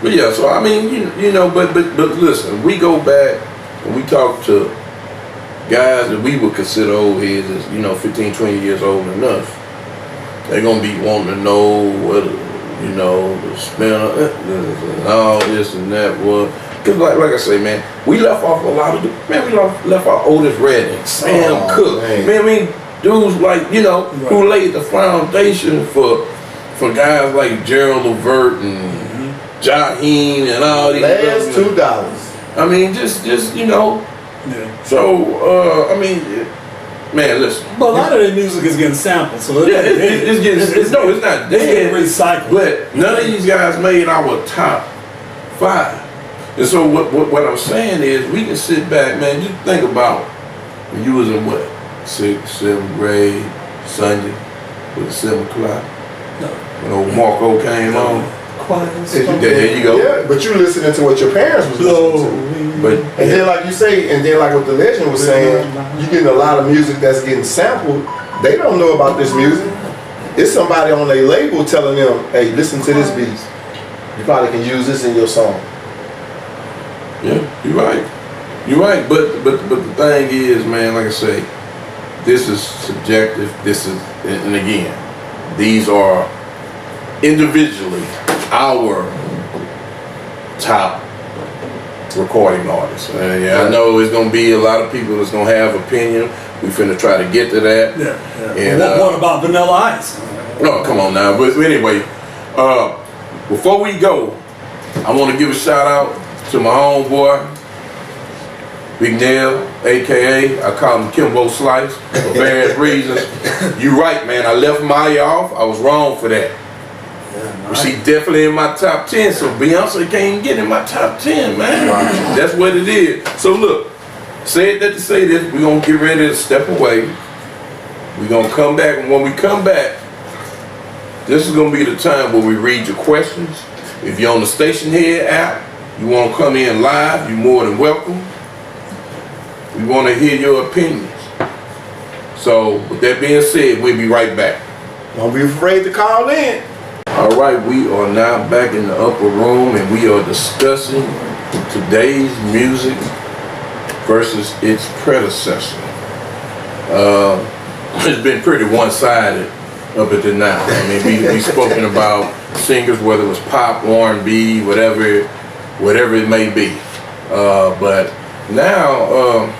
But yeah, so I mean, you know, but listen, we go back and we talk to guys that we would consider old heads, as, you know, 15, 20 years old enough. They're gonna be wanting to know what, you know, the smell and all this and that was. Cause like I say, man, we left off a lot of we left off Otis Brown, Sam Cooke, man. I mean, dudes like, you know, who laid the foundation for guys like Gerald Levert and Jaheim and all these. Last $2. I mean, just you know. Yeah. So I mean, man, listen. But a lot of their music is getting sampled, so it's not dead. Recycled. But none of these guys made our top 5. And so what I'm saying is, we can sit back, man. Just think about when you was in what, 6th, 7th grade, Sunday, was it 7 o'clock? No. When old Marco came on. There you go. Yeah, but you listening to what your parents was listening to. But and then like you say, and then like what the legend was saying, you getting a lot of music that's getting sampled. They don't know about this music. It's somebody on their label telling them, hey, listen to this beat. You probably can use this in your song. Yeah, you're right. You're right. But the thing is, man, like I say, this is subjective. This is, and again, these are individually our top recording artists. I know it's gonna be a lot of people that's gonna have opinion. We finna try to get to that. Yeah. And what about Vanilla Ice? No, come on now. But anyway, before we go, I want to give a shout out to my homeboy, Big Nail, aka I call him Kimbo Slice for various reasons. You right, man. I left Maya off. I was wrong for that. Yeah, nice. She definitely in my top 10, so Beyonce can't even get in my top 10, man. Wow. That's what it is. So look, said that to say this, we're gonna get ready to step away. We're gonna come back, and when we come back, this is gonna be the time where we read your questions. If you're on the Stationhead app, you wanna come in live, you're more than welcome. We wanna hear your opinions. So with that being said, we'll be right back. Don't be afraid to call in. All right, we are now back in the upper room, and we are discussing today's music versus its predecessor. It's been pretty one-sided up until now. I mean, we've spoken about singers, whether it was pop, R&B, whatever it may be. But now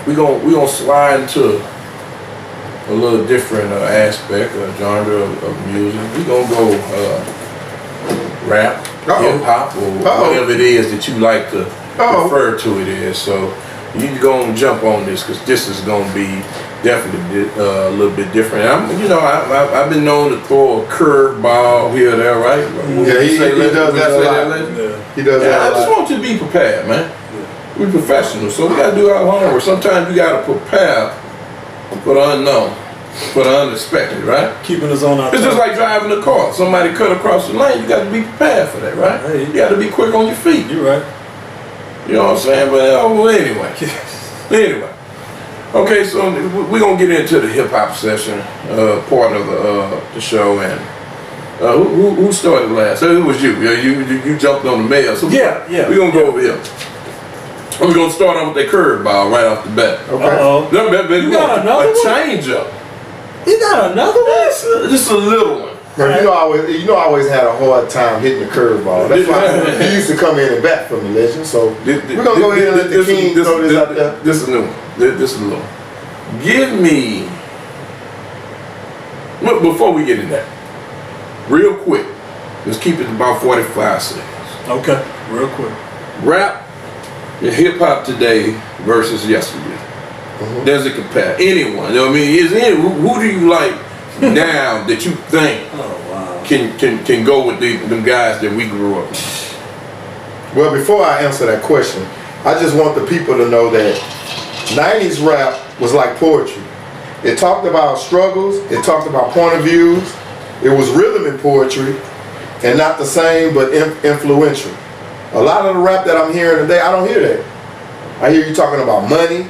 we're gonna slide into a little different aspect, genre of music. We're gonna go rap, hip hop, or whatever it is that you like to refer to it as. So you go and jump on this, because this is gonna be definitely a little bit different. I've been known to throw a curveball here or there, right? Yeah, he does that a lot. He does that a lot. I just want you to be prepared, man. We're professionals, so we gotta do our homework. Sometimes you gotta prepare for the unknown, for the unexpected, right? Keeping us on our It's just like driving a car. Somebody cut across the lane, you got to be prepared for that, right? Hey, you got to be quick on your feet. You're right. You know what I'm saying? But anyway. Okay, so we're going to get into the hip-hop session, part of the show. And who started last? So it was you. You jumped on the mail. So yeah. We're going to go over here. We're going to start off with that curveball right off the bat. Okay. You got another one? A change-up. You got another one? Just a little one. Right. I always had a hard time hitting the curveball. That's why he used to come in and bat for me, legend. So we're gonna go ahead and let the king throw this out there. This is a new one. This is a new one. Give me. Before we get into that, real quick, let's keep it about 45 seconds. Okay, real quick. Rap and hip hop today versus yesterday. Does it compare? Anyone? You know what I mean? Who do you like now that you think can go with them guys that we grew up with? Well, before I answer that question, I just want the people to know that 90s rap was like poetry. It talked about struggles, it talked about point of views, it was rhythm in poetry, and not the same but influential. A lot of the rap that I'm hearing today, I don't hear that. I hear you talking about money,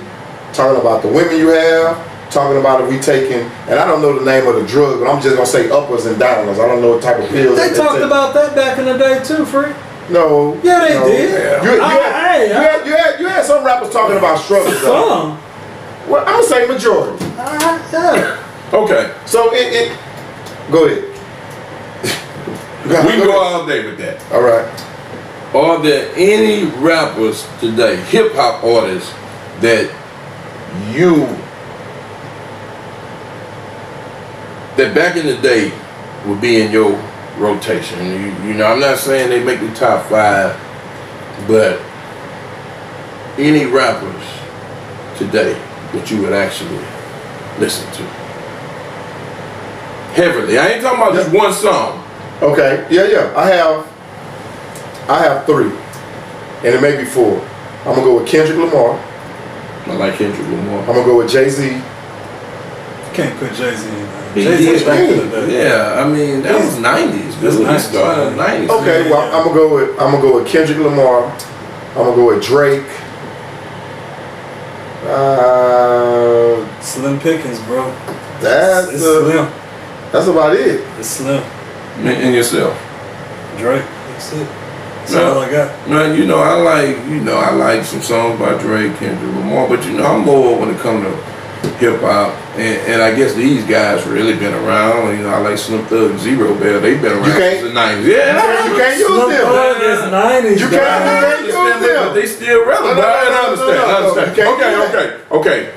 talking about the women you have, talking about if we taking, and I don't know the name of the drug, but I'm just gonna say uppers and downers. I don't know what type of pills they talked about that back in the day too, Free. No. Yeah, they did. You had some rappers talking about struggles. Some. Well, I'm gonna say majority. Yeah. Okay. So it go ahead. We can go all day with that. All right. Are there any rappers today, hip hop artists, that back in the day would be in your rotation? You know, I'm not saying they make the top 5, but any rappers today that you would actually listen to heavily? I ain't talking about just one song. Okay. Yeah. I have 3, and it may be 4. I'm gonna go with Kendrick Lamar. I like Kendrick Lamar. I'm gonna go with Jay-Z. Can't put Jay-Z in there. He Jay-Z's did. back in the day. Yeah, I mean that was 90's. That's Dude. He 90's. started in the 90's. Okay, well I'm gonna go with Kendrick Lamar. I'm gonna go with Drake. Slim Pickens, bro. That's slim. That's about it. It's slim. And yourself. Drake. That's it. That's all I got. Man, I like some songs by Drake, Kendrick Lamar, but I'm more when it comes to hip hop, and I guess these guys really been around. I like Snoop Thugg and Zero Bell. They've been around since the 90's. Yeah, you can't use them. Snoop Thugg is 90's. You can't use them. But they still relevant. I understand. Okay.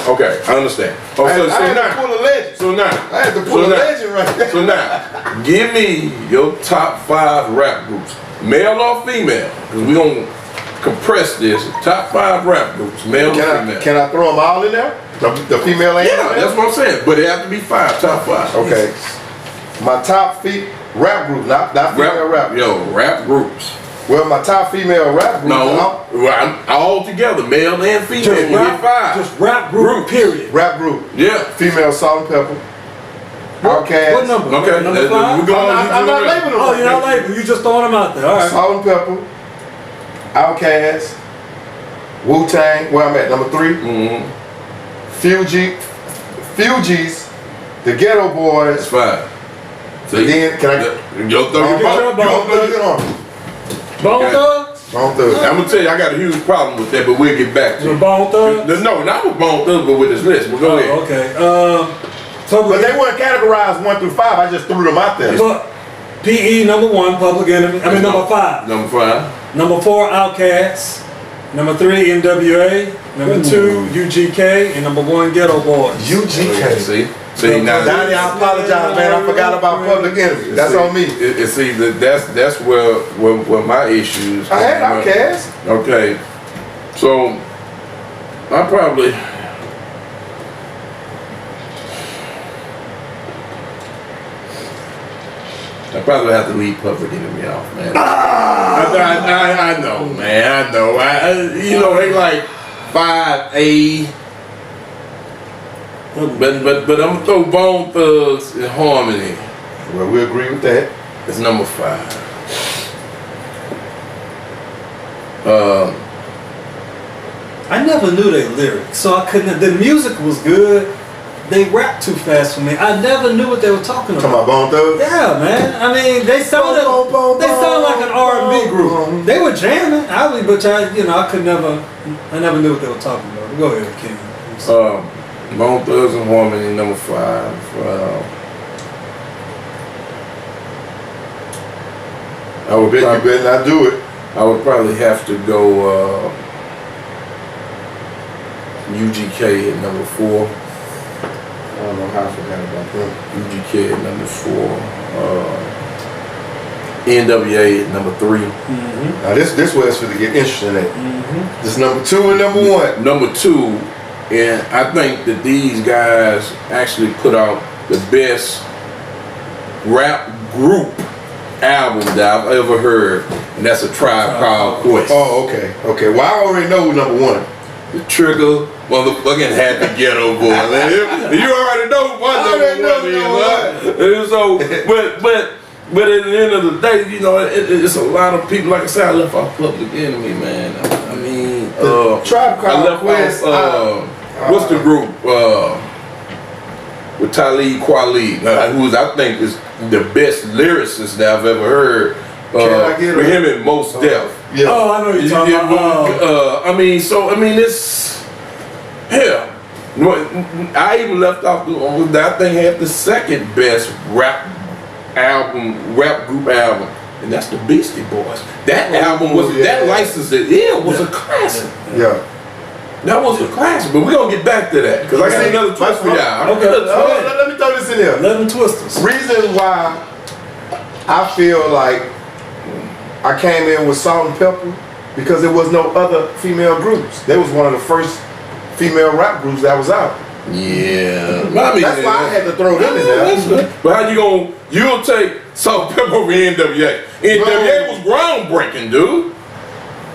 I understand. I had to pull a legend. I had to pull a legend right there. So now, give me your top 5 rap groups, male or female, because we gonna compress this. Top 5 rap groups, male or female. Can I throw them all in there? The female and yeah, that's what I'm saying. But it have to be 5, top 5. Okay. My top rap group, not female rap. Rap groups. Well, my top female rap group. No, all together, male and female. Just you rap, get 5. Just rap group. Period. Rap group. Yeah. Female Salt and Pepper. Outkast. What number? Okay. Number 5? I'm not labeling them. Oh, you're not labeling. You just throwing them out there. All right. Salt and Pepper. Outkast. Wu-Tang. Where I'm at, number 3. Mm-hmm. Fugees, the Ghetto Boys. That's 5. So then can I Yo, Bone Thugs? Bone Thugs. I'm gonna tell you, I got a huge problem with that, but we'll get back to it. With Bone Thugs? No, not with Bone Thugs, but with his list. But go ahead. Okay. But they weren't categorized 1 through 5. I just threw them out there. But PE number 1, Public Enemy. I mean number 5. Number 5. Number 4, Outkast. Number 3, NWA. Number 2, UGK. And number 1, Ghetto Boys. UGK. See now. Donnie, I apologize, man. I forgot about Public Enemy. That's on me. See, that's where my issues. I had Outkast. Okay, so I probably. have to leave Public Enemy off, man. I know, man. I know. They like 5A. But I'm gonna throw Bone Thugs in Harmony. Well, we agree with that. It's number 5. I never knew their lyrics, so I couldn't. The music was good. They rap too fast for me. I never knew what they were talking about. Talking about Bone Thugs? Yeah, man. I mean, they sounded like an R&B group. They were jamming, but I never knew what they were talking about. Go ahead, King. Bone Thugs and Harmony, number 5. I would you better not do it. I would probably have to go UGK at number 4. I don't know how I forgot about them. UGK at number 4. NWA at number 3. Mm-hmm. Now this where it's going to get interesting at. Mm-hmm. This number 2 and number 1. Number 2, and I think that these guys actually put out the best rap group album that I've ever heard, and that's A Tribe Called Quest. Oh, okay. Well, I already know number 1. The Trigger, motherfucking Had the Ghetto Boy. You already know what number 1 is. So, but at the end of the day, it's a lot of people. Like I said, I left off Public Enemy, man. I mean, Tribe Called Quest. What's the group with Talib Kweli, who I think is the best lyricist that I've ever heard. with him and Most Def. Yeah. Oh, I know you're talking about. It's hell. I even left off that thing had the second best rap group album, and that's the Beastie Boys. That album was that License to Ill was a classic. Yeah. That was a classic, but we're gonna get back to that because I got another twist for y'all. Okay, let me throw this in there. 11 twisters. Reason why I feel like I came in with Salt and Pepper because there was no other female groups. They was one of the first female rap groups that was out. Yeah, that's why I had to throw them in there. But how you'll take Salt and Pepper over NWA? NWA was groundbreaking, dude.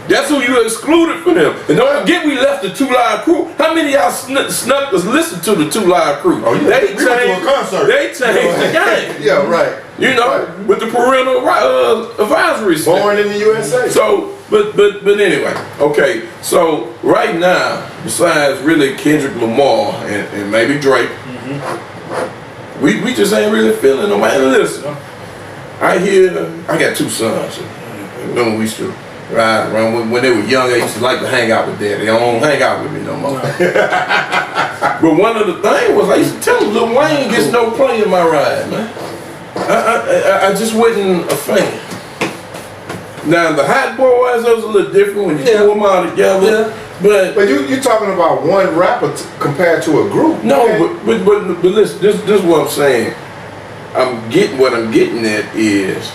That's who you excluded from them. And don't forget we left the 2 Live Crew. How many of y'all snuck us listen to the 2 Live Crew? Oh, yeah. They changed to a concert. They changed the game. Yeah, right. You know, with the parental advisory stuff. Born in the USA. So, but anyway, okay. So right now, besides really Kendrick Lamar and maybe Drake, we just ain't really feeling no man. Listen, I got 2 sons. Remember we used to ride around when they were young. I used to like to hang out with Daddy. They don't hang out with me no more. But one of the things was I used to tell them, Lil Wayne gets no play in my ride, man. I just wasn't a fan. Now the Hot Boys, those are a little different when you pull them all together. Yeah. But you talking about one rapper compared to a group. No, okay. but listen, this is what I'm saying. What I'm getting at is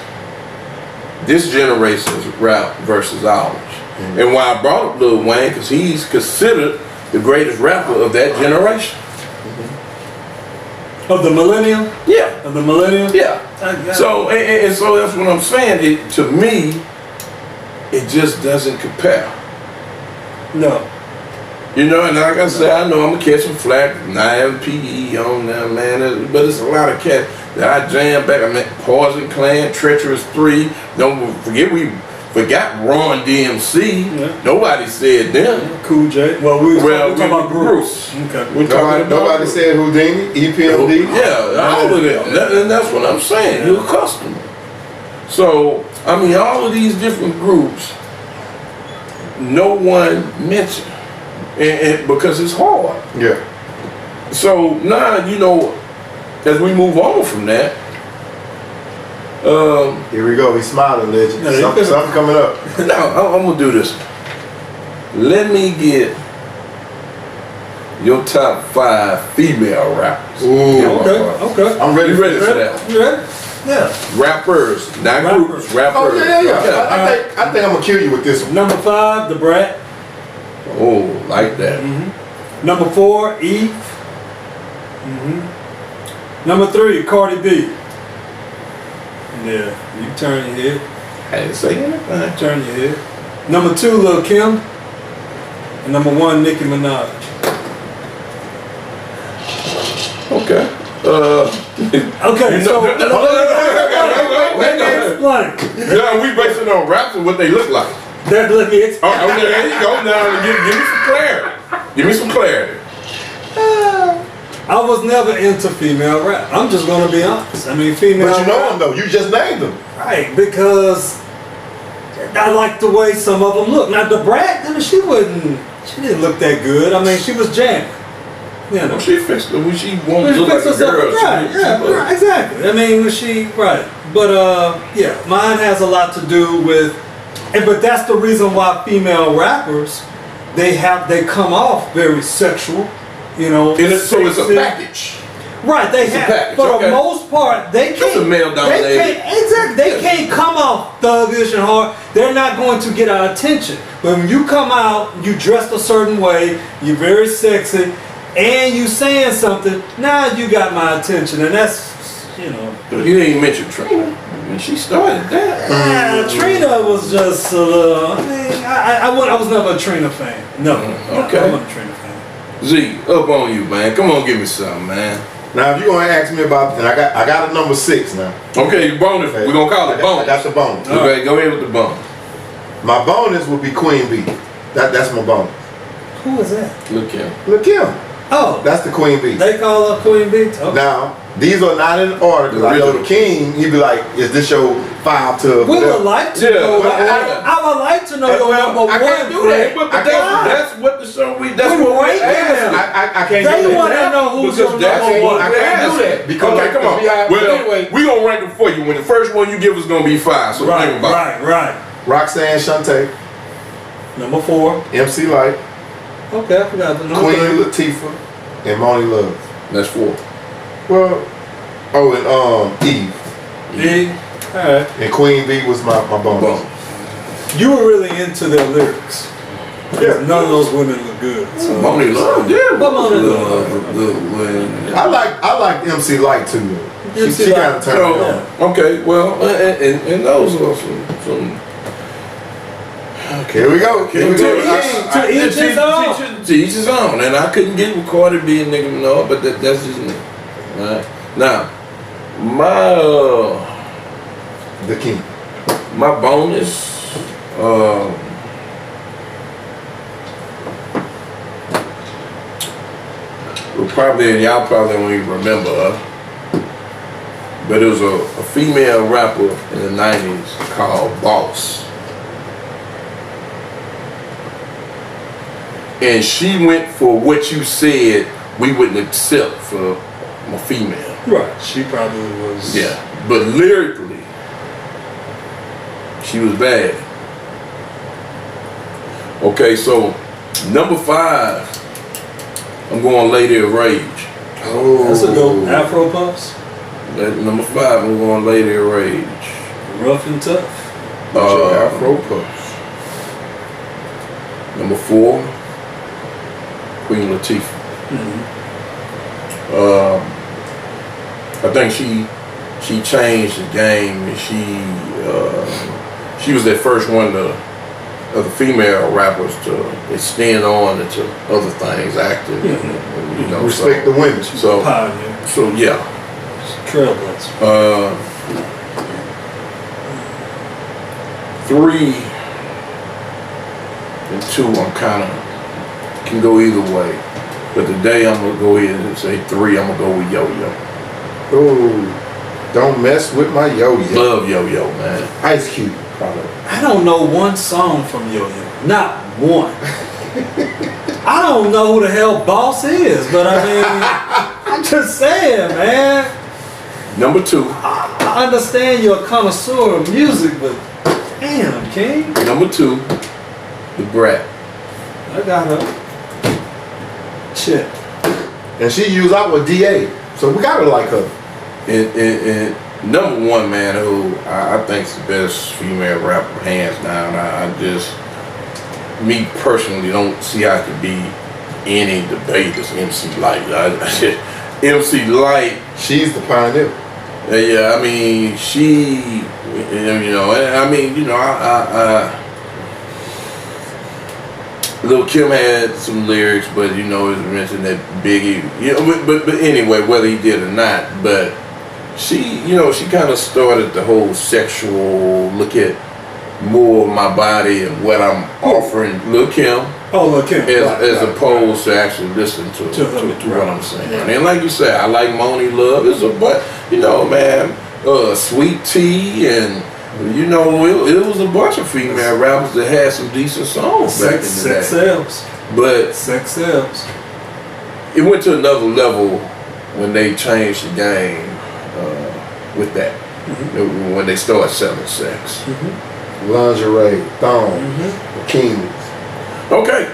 this generation's rap versus ours. Mm-hmm. And why I brought up Lil Wayne, because he's considered the greatest rapper of that generation. Of the millennium? Yeah. Of the millennium? Yeah. So and so that's what I'm saying. To me, it just doesn't compare. No. You know, and like I said, I know I'm gonna catch some flack, not PE on them, man. But it's a lot of cats that I jam back. I mean, Poison Clan, Treacherous 3. Don't forget we forgot Ron DMC. Yeah. Nobody said them. Cool J. Well, we talking about groups. Okay. Nobody said Houdini, EPMD. Yeah, all of them. And that's what I'm saying. You're a customer. So, I mean, all of these different groups, no one mentioned. And because it's hard. Yeah. So now, you know, as we move on from that, here we go. He's smiling, legend. Something coming up. Now, I'm gonna do this. Let me get your top 5 female rappers. Ooh, okay. I'm ready. You ready for that? You ready? Yeah. Rappers, not groups. Rappers. Oh yeah. Okay. I think I'm gonna kill you with this one. Number 5, the Brat. Oh, like that. Number 4, Eve. Number 3, Cardi B. Yeah, you turn your head. I didn't say anything. Turn your head. Number 2, Lil Kim. And number 1, Nicki Minaj. Okay. Okay, so let me explain. Yeah, we base it on raps and what they look like. Let me explain. Okay, there you go. Now give me some clarity. Give me some clarity. I was never into female rap. I'm just gonna be honest. I mean, female. But you know rap, them though. You just named them. Right? Because I like the way some of them look. Now the Brat, I mean, she didn't look that good. I mean, she was jamming. You know, well, she fixed it when she wanted to look like a girl. Right? Right, exactly. I mean, when she but yeah, mine has a lot to do with, but that's the reason why female rappers they come off very sexual. You know, so it's a package. Right, they have, for the most part, they can't. It's a male dominated. They can't come off thuggish and hard. They're not going to get our attention. But when you come out, you dressed a certain way, you're very sexy, and you saying something. Now you got my attention, and that's, you know. But you didn't mention Trina when she started that. Trina was just a little. I mean, I was never a Trina fan. No. Okay. I wasn't a Trina fan. Zeke, up on you, man. Come on, give me something, man. Now, if you're gonna ask me about, and I got a number 6 now. Okay, bonus. We're gonna call it bonus. That's the bonus. Okay, go ahead with the bonus. My bonus would be Queen Bee. That's my bonus. Who is that? Look here. Look here. Oh, that's the Queen Bee. They call her Queen Bee. Okay. Now, these are not in order because I know the King. He'd be like, "Is this your 5 5 to. We would like to know. I would like to know your number one. I can't do that. But that's what the show that's what we asking. I can't they do that. They want to know who's your number one. I can't do that. Okay, come on. Well, anyway, we gonna rank them for you. When the first one you give us gonna be 5. So think about it. Right. Roxanne Shante. Number 4. MC Light. Okay, I forgot the number. Queen Latifah and Monty Love. That's 4. Well, and Eve. Eve. All right. And Queen B was my bonus. You were really into their lyrics. Yeah. None of those women look good. So. Monty Love, yeah. But Monty Love. I like MC Light too. She kind of turned me on. Okay, well, and those are some. Okay, here we go. To each his own. And I couldn't get recorded being nigga no, but that's just me. Right? Now, the king. My bonus, y'all probably don't even remember her, but it was a female rapper in the 90s called Boss. And she went for what you said we wouldn't accept for a female. Right, she probably was. Yeah, but lyrically, she was bad. Okay, so number 5, I'm going Lady of Rage. Oh, that's a good Afro Puffs. Number 5, I'm going Lady of Rage. Rough and Tough. Afro Puffs. Number 4, Queen Latifah. I think she changed the game, and she was the first one of the female rappers to extend on into other things, acting. You know, respect the women. So yeah. Trailblazer. 3 and 2, I'm kind of can go either way, but today I'm gonna go ahead and say 3. I'm gonna go with Yo-Yo. Oh, don't mess with my Yo-Yo. Love Yo-Yo, man. Ice Cube, probably. I don't know one song from Yo-Yo, not one. I don't know who the hell Boss is, but I mean, I'm just saying, man. Number 2. I understand you're a connoisseur of music, but damn, King. Number 2, The Brat. I got her. Shit. And she used out with DA, so we gotta like her. And number 1, man, who I think's the best female rapper, hands down. I just, me personally, don't see how it could be any debate. Is MC Light. MC Light. She's the pioneer. Yeah, I mean, she, you know, I mean, you know, Lil' Kim had some lyrics, but you know, it was mentioned that Biggie, you know, but anyway, whether he did or not, but she, you know, she kind of started the whole sexual look at more of my body and what I'm offering. Lil' Kim. Oh, Lil' Kim. As opposed to actually listening to what I'm saying. Yeah. And like you said, I like Monty Love. It's but you know, man, Sweet Tea and. You know, it was a bunch of female rappers that had some decent songs back in the day. Sex sells. But sex sells. It went to another level when they changed the game with that. When they started selling sex. Lingerie, thong, bikinis. Okay,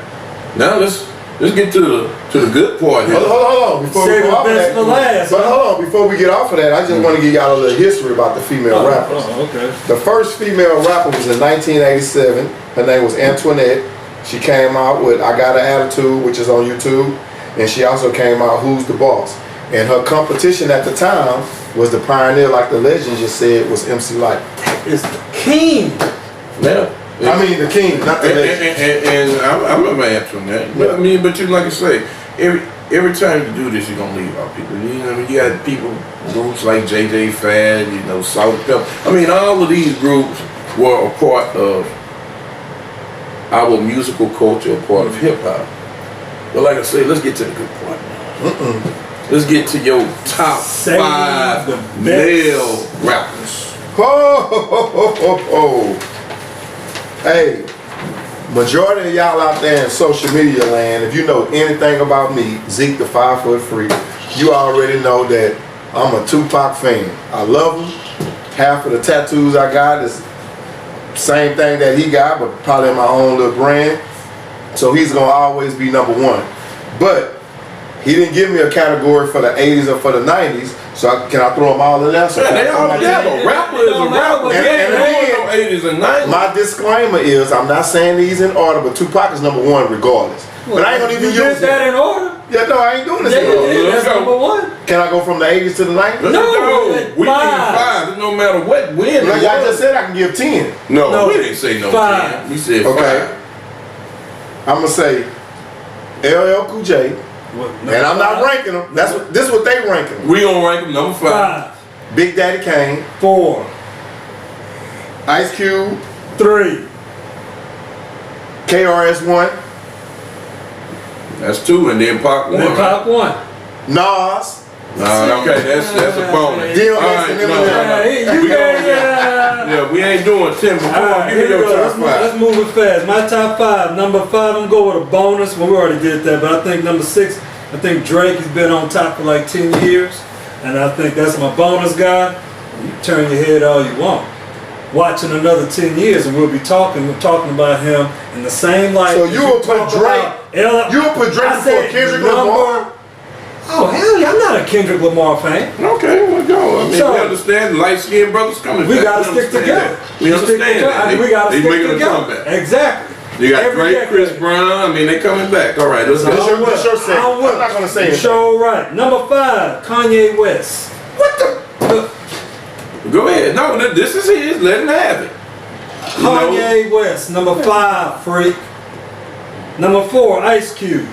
now let's get to the good part here. Hold on. Before we go off of that, hold on. Before we get off of that, I just want to give y'all a little history about the female rappers. Okay. The first female rapper was in 1987. Her name was Antoinette. She came out with "I Got an Attitude," which is on YouTube, and she also came out "Who's the Boss." And her competition at the time was the pioneer, like the legend just said, was MC Light. It's the king. Yeah. I mean the king, not the legend. And I remember answering that. But I mean, but you like I say, every time you do this, you're gonna leave out people. You know, I mean, you got people, groups like JJ Fad, you know, Salt Pepper. I mean, all of these groups were a part of our musical culture, a part of hip hop. But like I say, let's get to the good part now. Let's get to your top 5 male rappers. Hey, majority of y'all out there in social media land, if you know anything about me, Zeke the 5 foot freak, you already know that I'm a Tupac fan. I love him. Half of the tattoos I got is same thing that he got, but probably my own little brand. So he's gonna always be number one. But he didn't give me a category for the 80s or for the 90s, so can I throw them all in there? So yeah, they all together. Rapper is a rapper. And again, 80s and 90s. my disclaimer is I'm not saying these in order, but Tupac is number one regardless. Well, but I ain't gonna even use that in order. Yeah, no, I ain't doing this in order. That's number one. Can I go from the 80s to the 90s? No, we need 5. No matter what win. Like y'all just said I can give 10. No, we didn't say no 5. 10. We said Okay. 5. I'm gonna say LL Cool J. And I'm not ranking them. This is what they ranking them. We gonna rank them number 5. Big Daddy Kane. 4. Ice Cube. 3. KRS-One. That's 2, and then Pac 1. Then Pac 1. Nas. Okay, that's a bonus. DMX All right, and no. Yeah, we ain't doing 10, but come on, give me your top 5. Let's move it fast. My top 5. Number 5, I'm going with a bonus. Well, we already did that, but I think number 6, I think Drake has been on top for like 10 years. And I think that's my bonus guy. You turn your head all you want. Watching another 10 years and we'll be talking about him in the same light. So you will put Drake. You will put Drake before Kendrick Lamar. Oh hell yeah, I'm not a Kendrick Lamar fan. Okay, well go. I mean, we understand light-skinned brothers coming. We gotta stick together. We understand that. We gotta stick making together. a comeback. Exactly. You got Drake, Chris Brown. I mean, they coming back. All right, let's go. This your set. I'm not gonna say it. Show right. Number 5, Kanye West. What the? Go ahead. No, this is his. Let him have it. Kanye West. Number 5, Freak. Number 4, Ice Cube.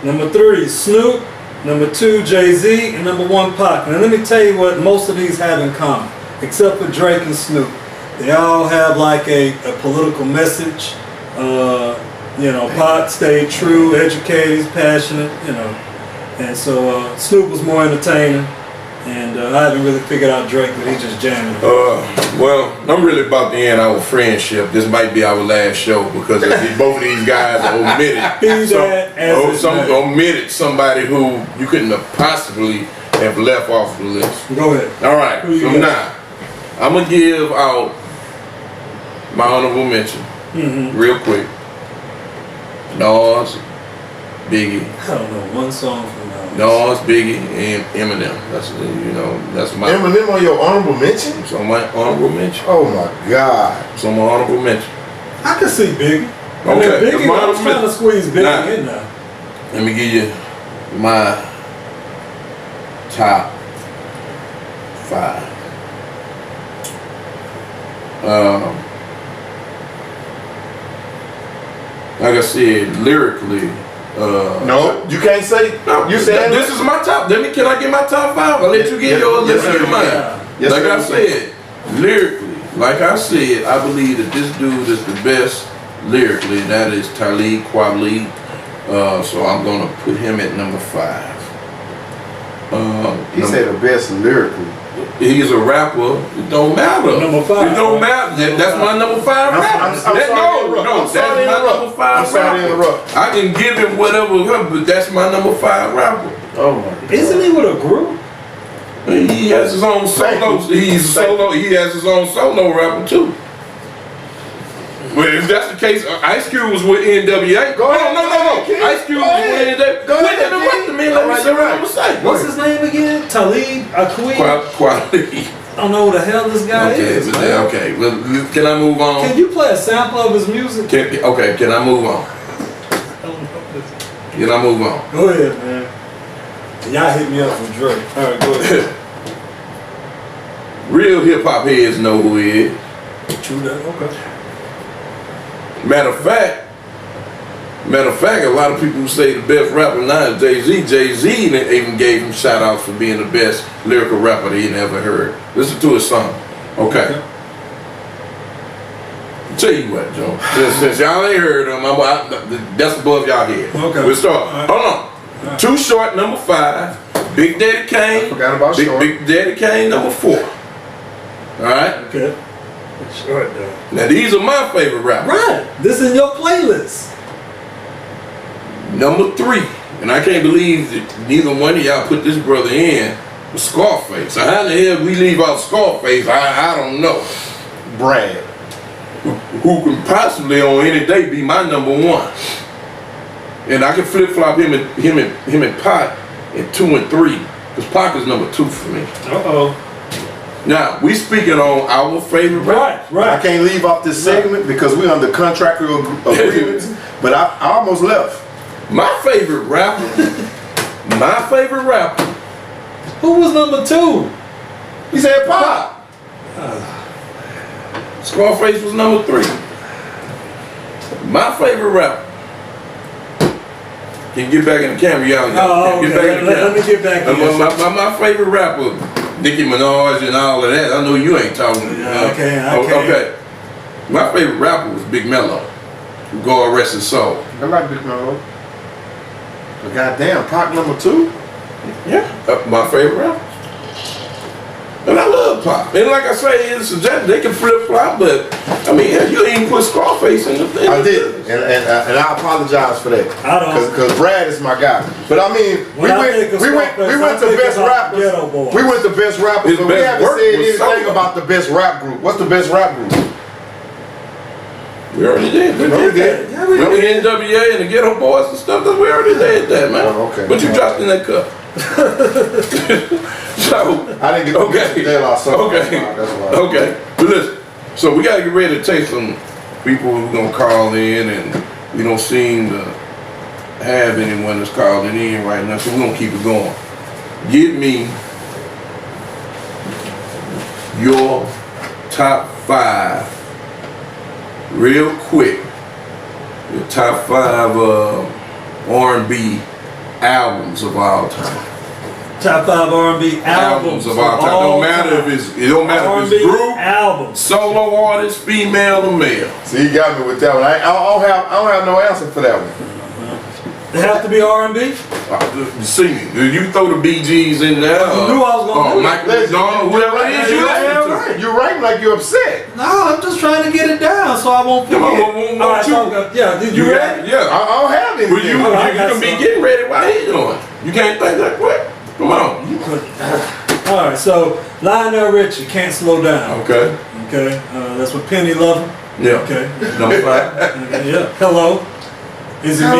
Number 3, Snoop. Number 2, Jay-Z. And number 1, Pac. And let me tell you what most of these have in common, except for Drake and Snoop. They all have like a political message. Pac stayed true, educated, passionate, And so Snoop was more entertaining. And I haven't really figured out Drake, but he just jamming. Well, I'm really about to end our friendship. This might be our last show because both of these guys omitted somebody who you couldn't have possibly have left off the list. Go ahead. All right. So now, I'm gonna give out my honorable mention real quick. Nas, Biggie. I don't know one song from Nas, Biggie, and Eminem. That's my Eminem on your honorable mention? It's on my honorable mention. Oh my God. It's on my honorable mention. I can see Biggie. Okay. Biggie, I'm trying to squeeze Biggie in now. Let me give you my top 5. Like I said, lyrically. No, you can't say. No, you said this is my top. Can I get my top 5? I'll let you get yours. Let's get mine. Like I said, lyrically, like I said, I believe that this dude is the best lyrically. That is Talib Kweli. So I'm gonna put him at number 5. He said the best lyrically. He's a rapper. It don't matter. Number 5. It don't matter. That's my number 5 rapper. That's my number 5 rapper. I can give him whatever, but that's my number 5 rapper. Oh my God. Isn't he with a group? He has his own solo. He's solo. He has his own solo rapper too. Well, if that's the case, Ice Cube was with NWA. Go ahead. No. Ice Cube was with NWA. Go ahead. Let me say what I'm saying. What's his name again? Talib Kweli. Kweli. I don't know who the hell this guy is. Okay. Well, can I move on? Can you play a sample of his music? Can I move on? Can I move on? Go ahead, man. Y'all hit me up for Drake. All right, go ahead. Real hip hop heads know who he is. True that. Okay. Matter of fact, a lot of people who say the best rapper now is Jay-Z. Jay-Z even gave him shout outs for being the best lyrical rapper that he never heard. Listen to his song. Okay. Tell you what, Joe. Since y'all ain't heard him, that's above y'all head. Okay. We'll start. Right. Hold on. Right. Too Short, number 5. Big Daddy Kane. I forgot about Short. Big Daddy Kane, number 4. All right. Okay. Sure it does. Now these are my favorite rappers. Right. This is your playlist. Number 3, and I can't believe that neither one of y'all put this brother in, was Scarface. So how the hell we leave out Scarface? I don't know. Brad. Who can possibly on any day be my number 1? And I can flip flop him and Pac at 2 and 3, because Pac is number 2 for me. Now we speaking on our favorite rap. Right. I can't leave off this segment because we under contractual agreements. But I almost left. My favorite rapper. Who was number 2? He said Pac. Scarface was number 3. My favorite rapper. Can you get back in the camera, y'all? Okay. Get back in the camera. Let me get back in. My favorite rapper, Nicki Minaj and all of that. I know you ain't talking. Okay. My favorite rapper was Big Mello. God rest his soul. I like Big Mello. But goddamn, Pac number 2? Yeah. My favorite rapper. And I love Pac. And like I say, it's suggested they can flip flop, but I mean, you ain't put Scarface in the thing. I did, and I apologize for that. I don't. Because Brad is my guy. But I mean, we went to best rappers. We went to best rappers, but we haven't said anything about the best rap group. What's the best rap group? We already did. We did. Yeah, we did. The NWA and the Ghetto Boys and stuff. We already did that, man. Oh, okay. But you dropped in that cup. So I didn't get that off. Okay. But listen. So we gotta get ready to take some people who are gonna call in, and we don't seem to have anyone that's calling in right now. So we're gonna keep it going. Give me your top 5 real quick. Your top 5 R&B albums of all time. Top 5 R&B albums of all time. Don't matter if it's group, albums, solo artist, female or male. See, you got me with that one. I don't have no answer for that one. They have to be R&B? Singing. You throw the Bee Gees in there. You knew I was going to do Michael McDonald, whoever it is you listen to. You're right like you're upset. No, I'm just trying to get it down so I won't forget. Did you ready? Yeah, I don't have anything. Well, you can be getting ready while he's doing. You can't think that quick. Come on. All right, so Lionel Richie, Can't Slow Down. Okay. That's what Penny Love. Yeah. Okay. Number 5. Yeah. Hello. Is it me?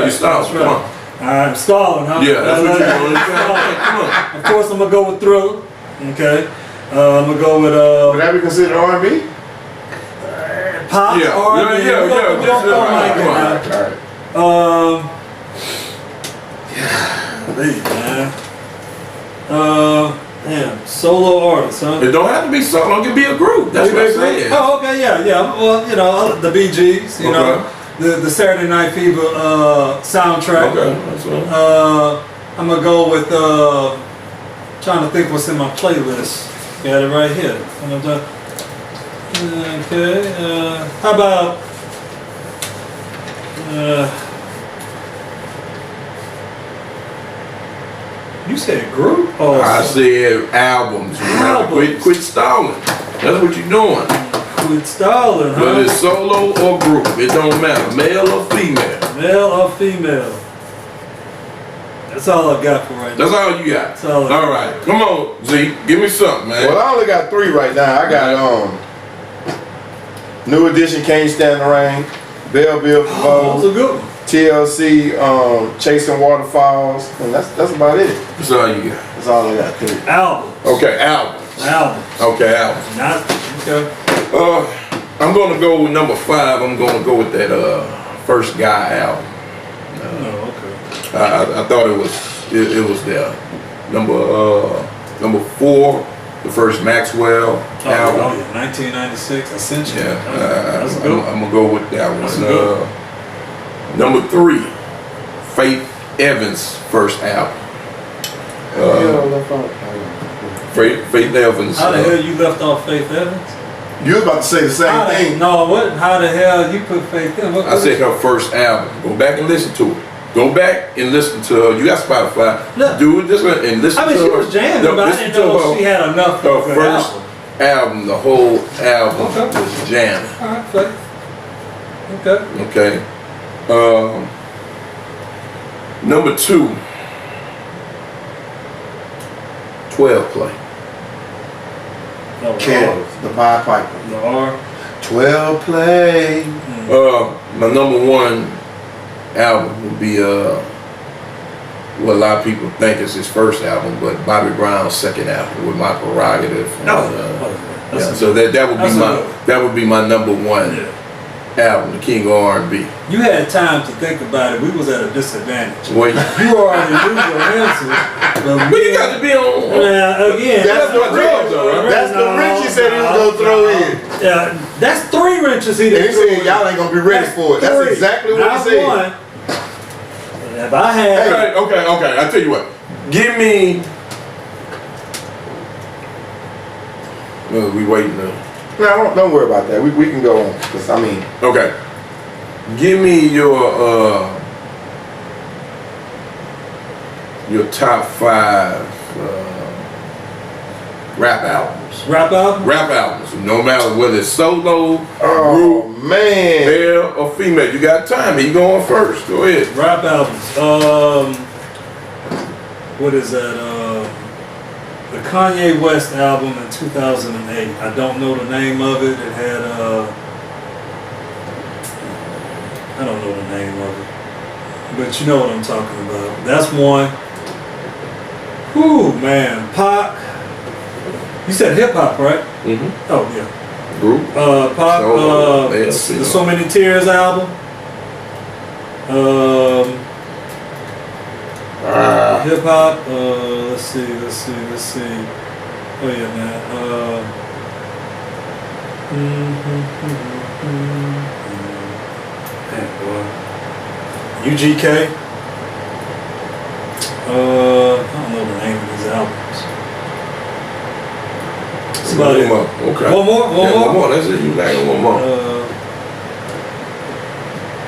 You stop. Come on. All right, I'm stalling, huh? Yeah, that's what you're doing. Come on. Of course, I'm gonna go with Thriller. Okay. I'm gonna go with Would that be considered R&B? Pop, yeah. R&B. Damn, solo artist, huh? It don't have to be solo. It can be a group. That's what I said. Oh, okay, yeah. Well, the Bee Gees, you know, the Saturday Night Fever soundtrack. Okay, that's right. I'm gonna go with trying to think what's in my playlist. Got it right here. Okay. How about you said group? Oh, I said albums. Quit stalling. That's what you're doing. Quit stalling, huh? Whether it's solo or group, it don't matter. Male or female. Male or female. That's all I got for right now. That's all you got. That's all right. Come on, Zeke. Give me something, man. Well, I only got 3 right now. I got New Edition, Can't Stand the Rain, Bell Bill for Those are good. TLC, Chasing Waterfalls, and that's about it. That's all you got. That's all I got. 3. Album. Okay, albums. Okay, albums. Okay. I'm gonna go with number 5. I'm gonna go with that First Guy album. I thought it was there. Number 4, the first Maxwell album. 1996, Ascension. Yeah, that's good. I'm gonna go with that one. Number 3, Faith Evans' first album. Faith Evans. How the hell you left off Faith Evans? You was about to say the same thing. No, what? How the hell you put Faith Evans? I said her first album. Go back and listen to it. Go back and listen to her. You got Spotify. Look, do it this way and listen to her. I mean, she was jamming, but I didn't know she had enough. Her album, the whole album was jamming. Alright, Okay. Number 2, 12 play. Kiddie, the Pied Piper. The R. 12 play. My number 1 album would be what a lot of people think is his first album, but Bobby Brown's second album with My Prerogative. So that would be my number 1 album, the King of R&B. You had time to think about it. We was at a disadvantage. Well, You already knew your answers. but you got to be on. Again, That's the wrench. That's the wrench he said he was going to throw in. That's 3 wrenches he And didn't he throw said in. y'all ain't going to be ready for it. That's 3. exactly what Not he said. 1. If I had... Okay. I tell you what. Give me. No, we waiting now. No, don't worry about that. We can go on. Cause I mean. Okay. Give me your top 5 rap albums. Rap album? Rap albums. No matter whether it's solo, Oh group, man. male or female. You got time. You going first. Go ahead. Rap albums. What is that? The Kanye West album in 2008. I don't know the name of it. It had I don't know the name of it, but you know what I'm talking about. That's one. Whew, man, Pac. You said hip hop, right? Mm-hmm. Oh yeah. Group. Pac. The So Many Tears album. Hip hop. Let's see. Oh yeah, man. UGK. I don't know the name of these albums. Somebody. One more. Okay. One more. One more. That's it. You got one more.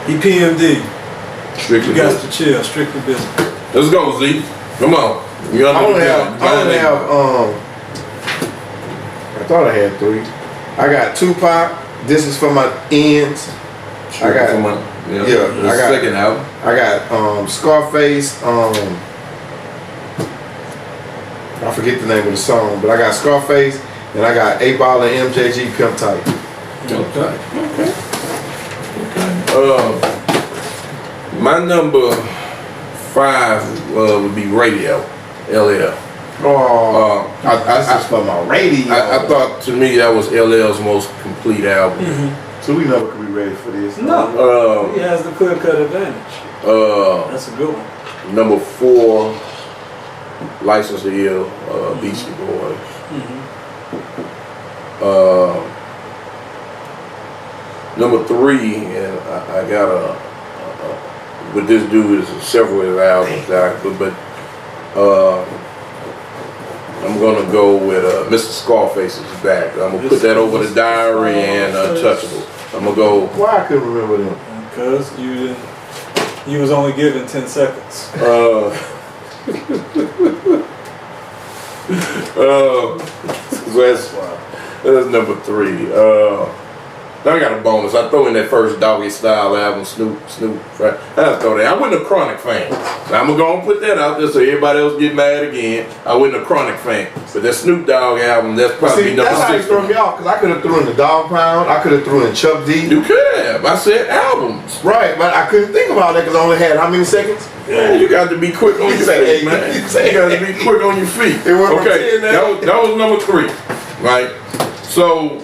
EPMD. Strictly You got business. to chill. Strictly business. Let's go, Zeke. Come on. I only have I thought I had 3. I got Tupac. This is for my ends. I got I got second album. I got Scarface. I forget the name of the song, but I got Scarface and I got 8 Ball and MJG Pimp Tight. Okay. My number 5 would be Radio, LL. This is for my radio. I thought to me that was LL's most complete album. Mm-hmm. So we never could be ready for this. No. He has the clear cut advantage. That's a good one. Number 4, License to Ill, Beastie Boys. Number 3, and I got with this dude is several of his albums that I could, but I'm gonna go with Mr. Scarface is back. I'm gonna put that over the Diary and Untouchable. I'm gonna go. Why I couldn't remember them? Because you was only given 10 seconds. So that's number 3. Now I got a bonus. I throw in that first Doggy Style album, Snoop. Right? I throw that. I wasn't a Chronic fan. So I'm gonna go and put that out there so everybody else get mad again. I wasn't a Chronic fan, but that Snoop Dogg album, that's probably number 6. That's how you throw me off, because I could have threw in the Dog Pound. I could have threw in Chuck D. You could have. I said albums. Right, but I couldn't think about that because I only had how many seconds? Man, you got to be quick on your feet, man. You got to be quick on your feet. Okay, that was number 3, right? So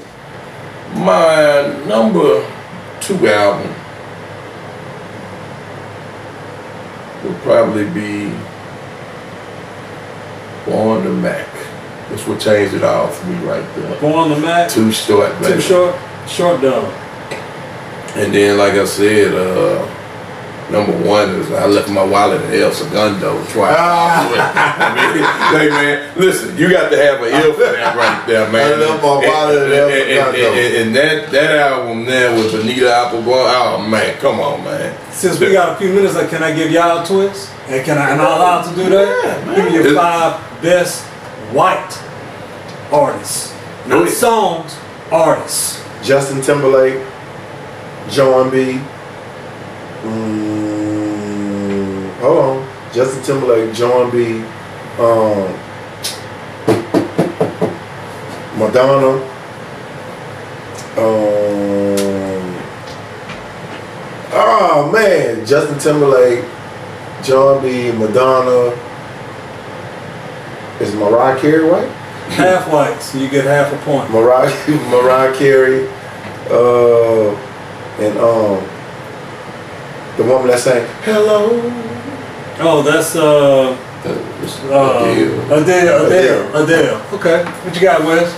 my number 2 album would probably be Born to Mac. This would change it all for me right there. Born to Mac. Too short, man. Too short. Short dog. And then, like I said, number 1 is I left my wallet in El Segundo twice. I mean, hey man, listen, you got to have an ear for that right there, man. I left my wallet in El Segundo. And that album there with Bonita Applebone, oh man, come on, man. Since we got a few minutes, like, can I give y'all a twist? And am I allowed to do that? Yeah, man. Give me your 5 best white artists. Not songs, artists. Justin Timberlake, John B. Hold on. Justin Timberlake, John B. Madonna. Oh man, Justin Timberlake, John B. Madonna. Is Mariah Carey white? Half white, so you get half a point. Mariah Carey, and the woman that sang "Hello." Oh, that's Adele. Okay, what you got, Wes?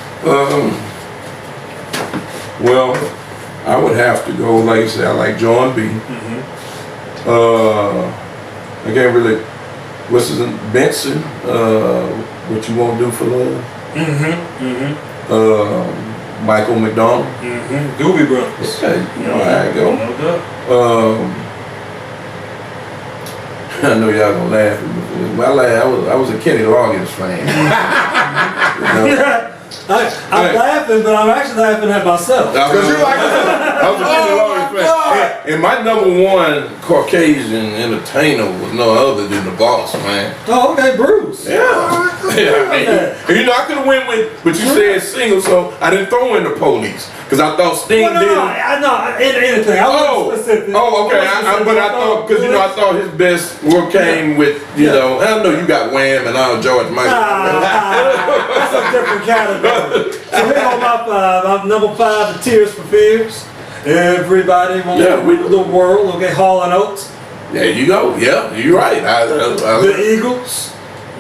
Well, I would have to go, like I said, I like John B. I can't really. What's his name? Benson? What You Won't Do for Love? Michael McDonald. Doobie Brothers. Okay, you know how I go. I know y'all gonna laugh at me. I was a Kenny Loggins fan. You know? I'm laughing, but I'm actually laughing at myself. Because you like I was a Kenny Loggins fan. And my number one Caucasian entertainer was no other than the Boss, man. Oh, okay, Bruce. Yeah. You know, I could have went with, but you said single, so I didn't throw in the Police. Because I thought Sting did. I know, anything. I wasn't specific. Oh, okay. But I thought, because, you know, I thought his best work came with, you know, I know you got Wham and all George Michael. That's a different category. So here on my 5, I'm number 5, The Tears for Fears. Everybody wants to read the world. Okay, Hall and Oates. There you go. Yeah, you're right. The Eagles.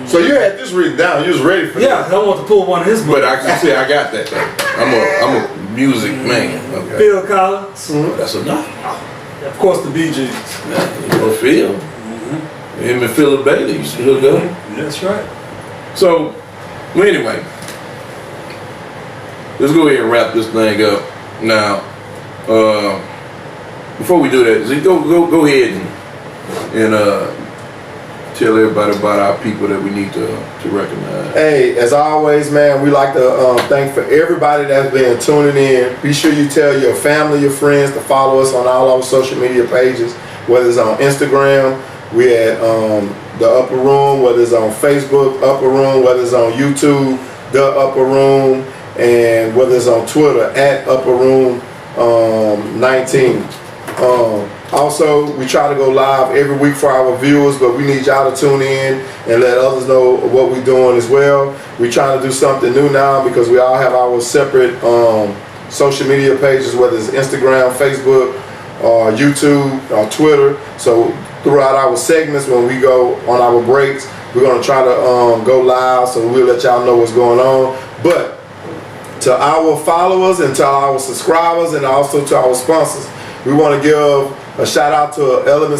So you had this written down. You was ready for I want to pull one of his movies. But I can say I got that though. I'm a music man. Okay. Phil Collins. That's enough. Of course, the Bee Gees. You know Phil. Him and Philip Bailey used to hook up. That's right. So, well, anyway, let's go ahead and wrap this thing up. Now, before we do that, Zeke, go ahead and tell everybody about our people that we need to recognize. Hey, as always, man, we like to thank for everybody that's been tuning in. Be sure you tell your family, your friends to follow us on all our social media pages, whether it's on Instagram, we at The Upper Room, whether it's on Facebook, Upper Room, whether it's on YouTube, The Upper Room, and whether it's on Twitter, at Upper Room 19. Also, we try to go live every week for our viewers, but we need y'all to tune in and let others know what we're doing as well. We're trying to do something new now because we all have our separate social media pages, whether it's Instagram, Facebook, or YouTube, or Twitter. So throughout our segments, when we go on our breaks, we're going to try to go live, so we'll let y'all know what's going on. But to our followers and to our subscribers and also to our sponsors, we want to give a shout out to Element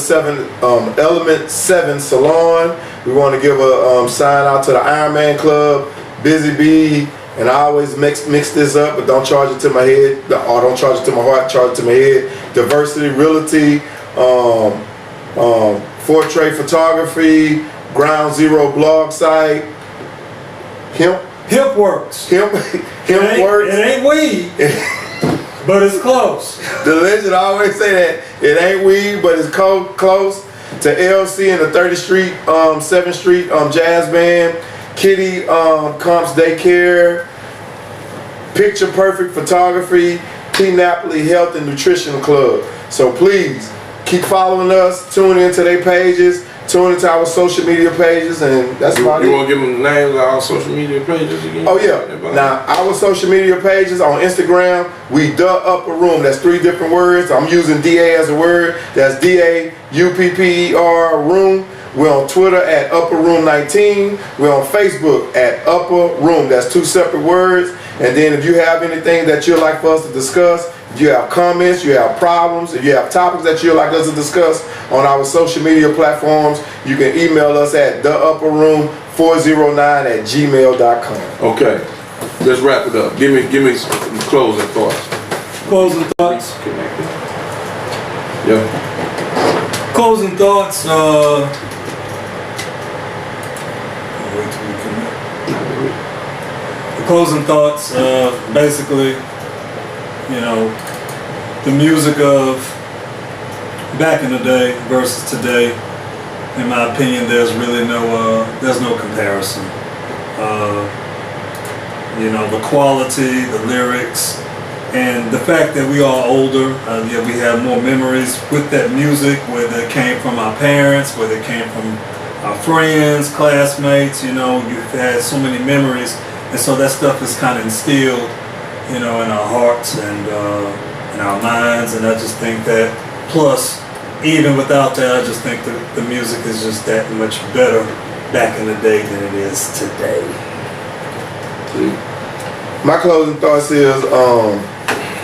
7 Salon. We want to give a sign out to the Iron Man Club, Busy Bee, and I always mix this up, but don't charge it to my head, or don't charge it to my heart, charge it to my head. DiverseCity Realty, Fourtrephotography, Ground Zero blog site, Hempworx. Hempworx. It ain't weed. But it's close. The legend always say that it ain't weed, but it's close to LC in the 30th Street, 7th Street Jazz Band, Kiddie Comps Daycare, Picture Perfect Photography, Napuli Health and Nutritional Club. So please keep following us, tune into their pages, tune into our social media pages, and that's about it. You want to give them the names of our social media pages again? Oh yeah. Now our social media pages on Instagram, we The Upper Room. That's 3 different words. I'm using DA as a word. That's DAUPPER Room. We're on Twitter at Upper Room 19. We're on Facebook at Upper Room. That's 2 separate words. And then if you have anything that you'd like for us to discuss, if you have comments, you have problems, if you have topics that you'd like us to discuss on our social media platforms, you can email us at theupperroom409@gmail.com. Okay, let's wrap it up. Give me some closing thoughts. Closing thoughts. Yeah. Closing thoughts. Wait till we connect. closing thoughts, basically, you know, the music of back in the day versus today, in my opinion, there's really no comparison. You know, the quality, the lyrics, and the fact that we are older, we have more memories with that music, whether it came from our parents, whether it came from our friends, classmates. You know, you've had so many memories, and so that stuff is kind of instilled, you know, in our hearts and in our minds. And I just think that, plus, even without that, I just think the music is just that much better back in the day than it is today. My closing thoughts is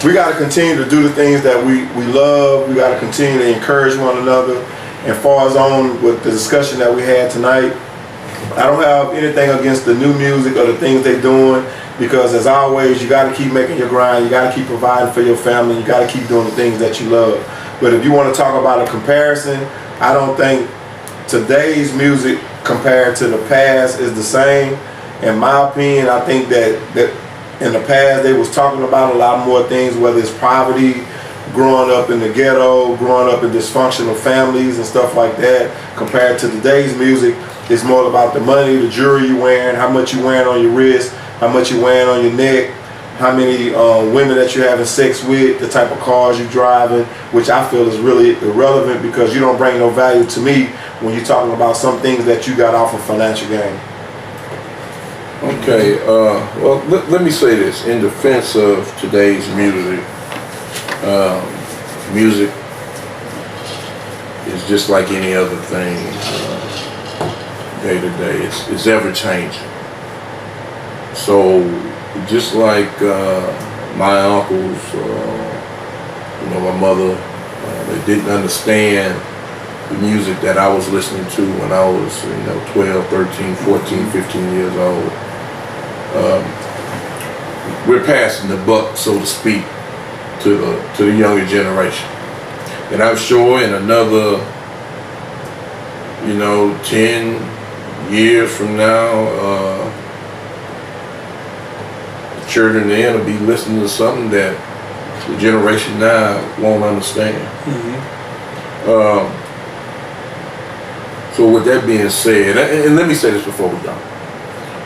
we got to continue to do the things that we love. We got to continue to encourage one another. And far as on with the discussion that we had tonight, I don't have anything against the new music or the things they're doing, because as always, you got to keep making your grind. You got to keep providing for your family. You got to keep doing the things that you love. But if you want to talk about a comparison, I don't think today's music compared to the past is the same. In my opinion, I think that in the past they was talking about a lot more things, whether it's poverty, growing up in the ghetto, growing up in dysfunctional families and stuff like that. Compared to today's music, it's more about the money, the jewelry you wearing, how much you wearing on your wrist, how much you wearing on your neck, how many women that you're having sex with, the type of cars you're driving, which I feel is really irrelevant, because you don't bring no value to me when you're talking about some things that you got off of financial gain. Okay, well, let me say this in defense of today's music. Music is just like any other thing, day to day. It's ever changing. So, just like my uncles, you know, my mother, they didn't understand the music that I was listening to when I was, you know, 12, 13, 14, 15 years old. We're passing the buck, so to speak, to the younger generation. And I'm sure in another, you know, 10 years from now, children then will be listening to something that the generation now won't understand. So with that being said, and let me say this before we go.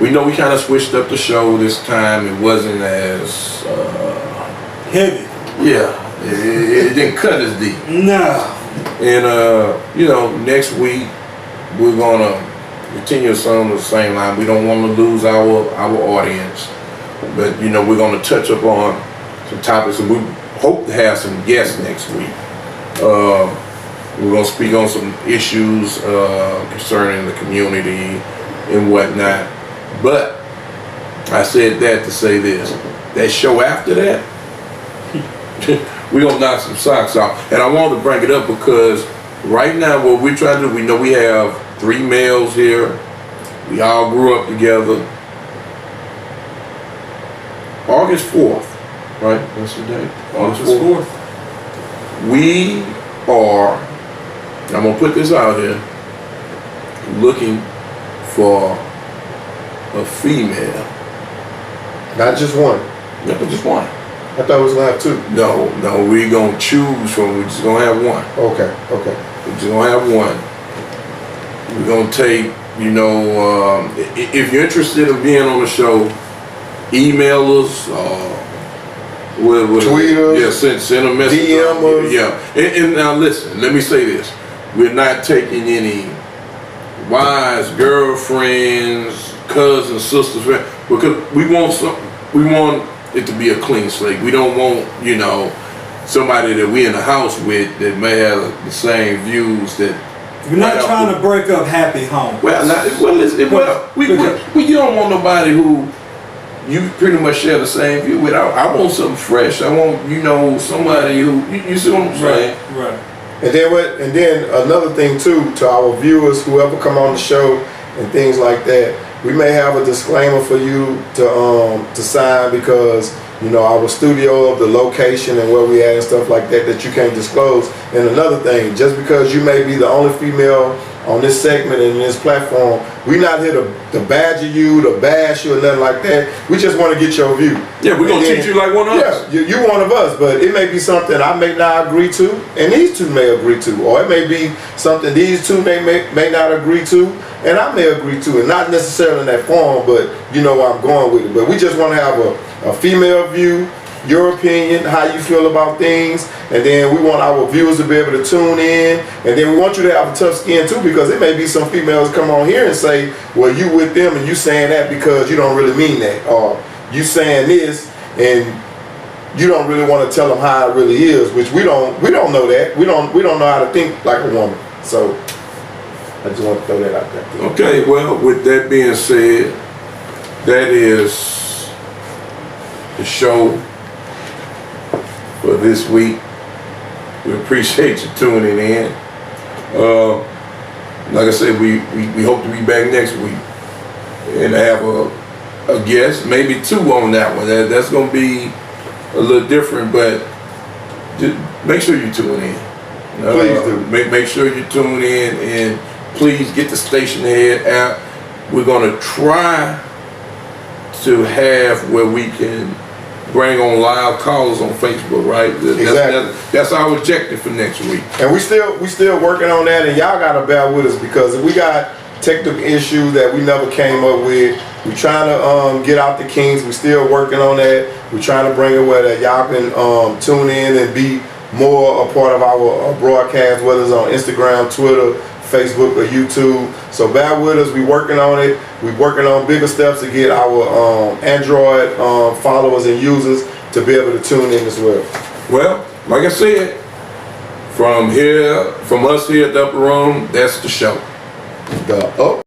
We know we kind of switched up the show this time. It wasn't as heavy. Yeah, it didn't cut as deep. No. And you know, next week we're gonna continue on the same line. We don't want to lose our audience, but you know, we're gonna touch upon some topics, and we hope to have some guests next week. We're gonna speak on some issues concerning the community and whatnot. But I said that to say this: that show after that, we're gonna knock some socks off. And I wanted to bring it up because right now what we're trying to do, we know we have 3 males here. We all grew up together. August 4th, right? That's the date. August 4th. We are, I'm gonna put this out here, looking for a female. Not just one. No, just one. I thought we was gonna have 2. No, we're gonna choose from, we're just gonna have one. Okay. We're just gonna have one. We're gonna take, you know, if you're interested in being on the show, email us, tweet us, yeah, send a message, DM us. Yeah, and now listen, let me say this: we're not taking any wives, girlfriends, cousins, sisters, because we want it to be a clean slate. We don't want, you know, somebody that we in the house with that may have the same views that. We're not trying to break up happy homes. You don't want nobody who you pretty much share the same view with. I want something fresh. I want, you know, somebody who you see what I'm saying? Right. And then another thing too, to our viewers, whoever come on the show and things like that, we may have a disclaimer for you to sign, because you know, our studio, of the location and where we at and stuff like that that you can't disclose. And another thing, just because you may be the only female on this segment and this platform, we not here to badger you, to bash you or nothing like that. We just want to get your view. Yeah, we're gonna treat you like one of us. Yeah, you're one of us, but it may be something I may not agree to, and these two may agree to, or it may be something these two may not agree to, and I may agree to, and not necessarily in that form, but you know where I'm going with it. But we just want to have a female view, your opinion, how you feel about things, and then we want our viewers to be able to tune in, and then we want you to have a tough skin too, because it may be some females come on here and say, well, you with them and you saying that because you don't really mean that, or you saying this and you don't really want to tell them how it really is, which we don't know that. We don't know how to think like a woman. So I just want to throw that out there. Okay, well, with that being said, that is the show for this week. We appreciate you tuning in. Like I said, we hope to be back next week and have a guest, maybe two on that one. That's going to be a little different, but just make sure you tune in. Please do. Make sure you tune in, and please get the Stationhead app. We're going to try to have where we can bring on live callers on Facebook, right? Exactly. That's our objective for next week. And we still working on that, and y'all gotta bear with us because we got technical issues that we never came up with. We trying to get out the kinks. We still working on that. We're trying to bring it where that y'all can tune in and be more a part of our broadcast, whether it's on Instagram, Twitter, Facebook, or YouTube. So bear with us. We working on it. We working on bigger steps to get our Android followers and users to be able to tune in as well. Well, like I said, from us here at the Upper Room, that's the show. The Up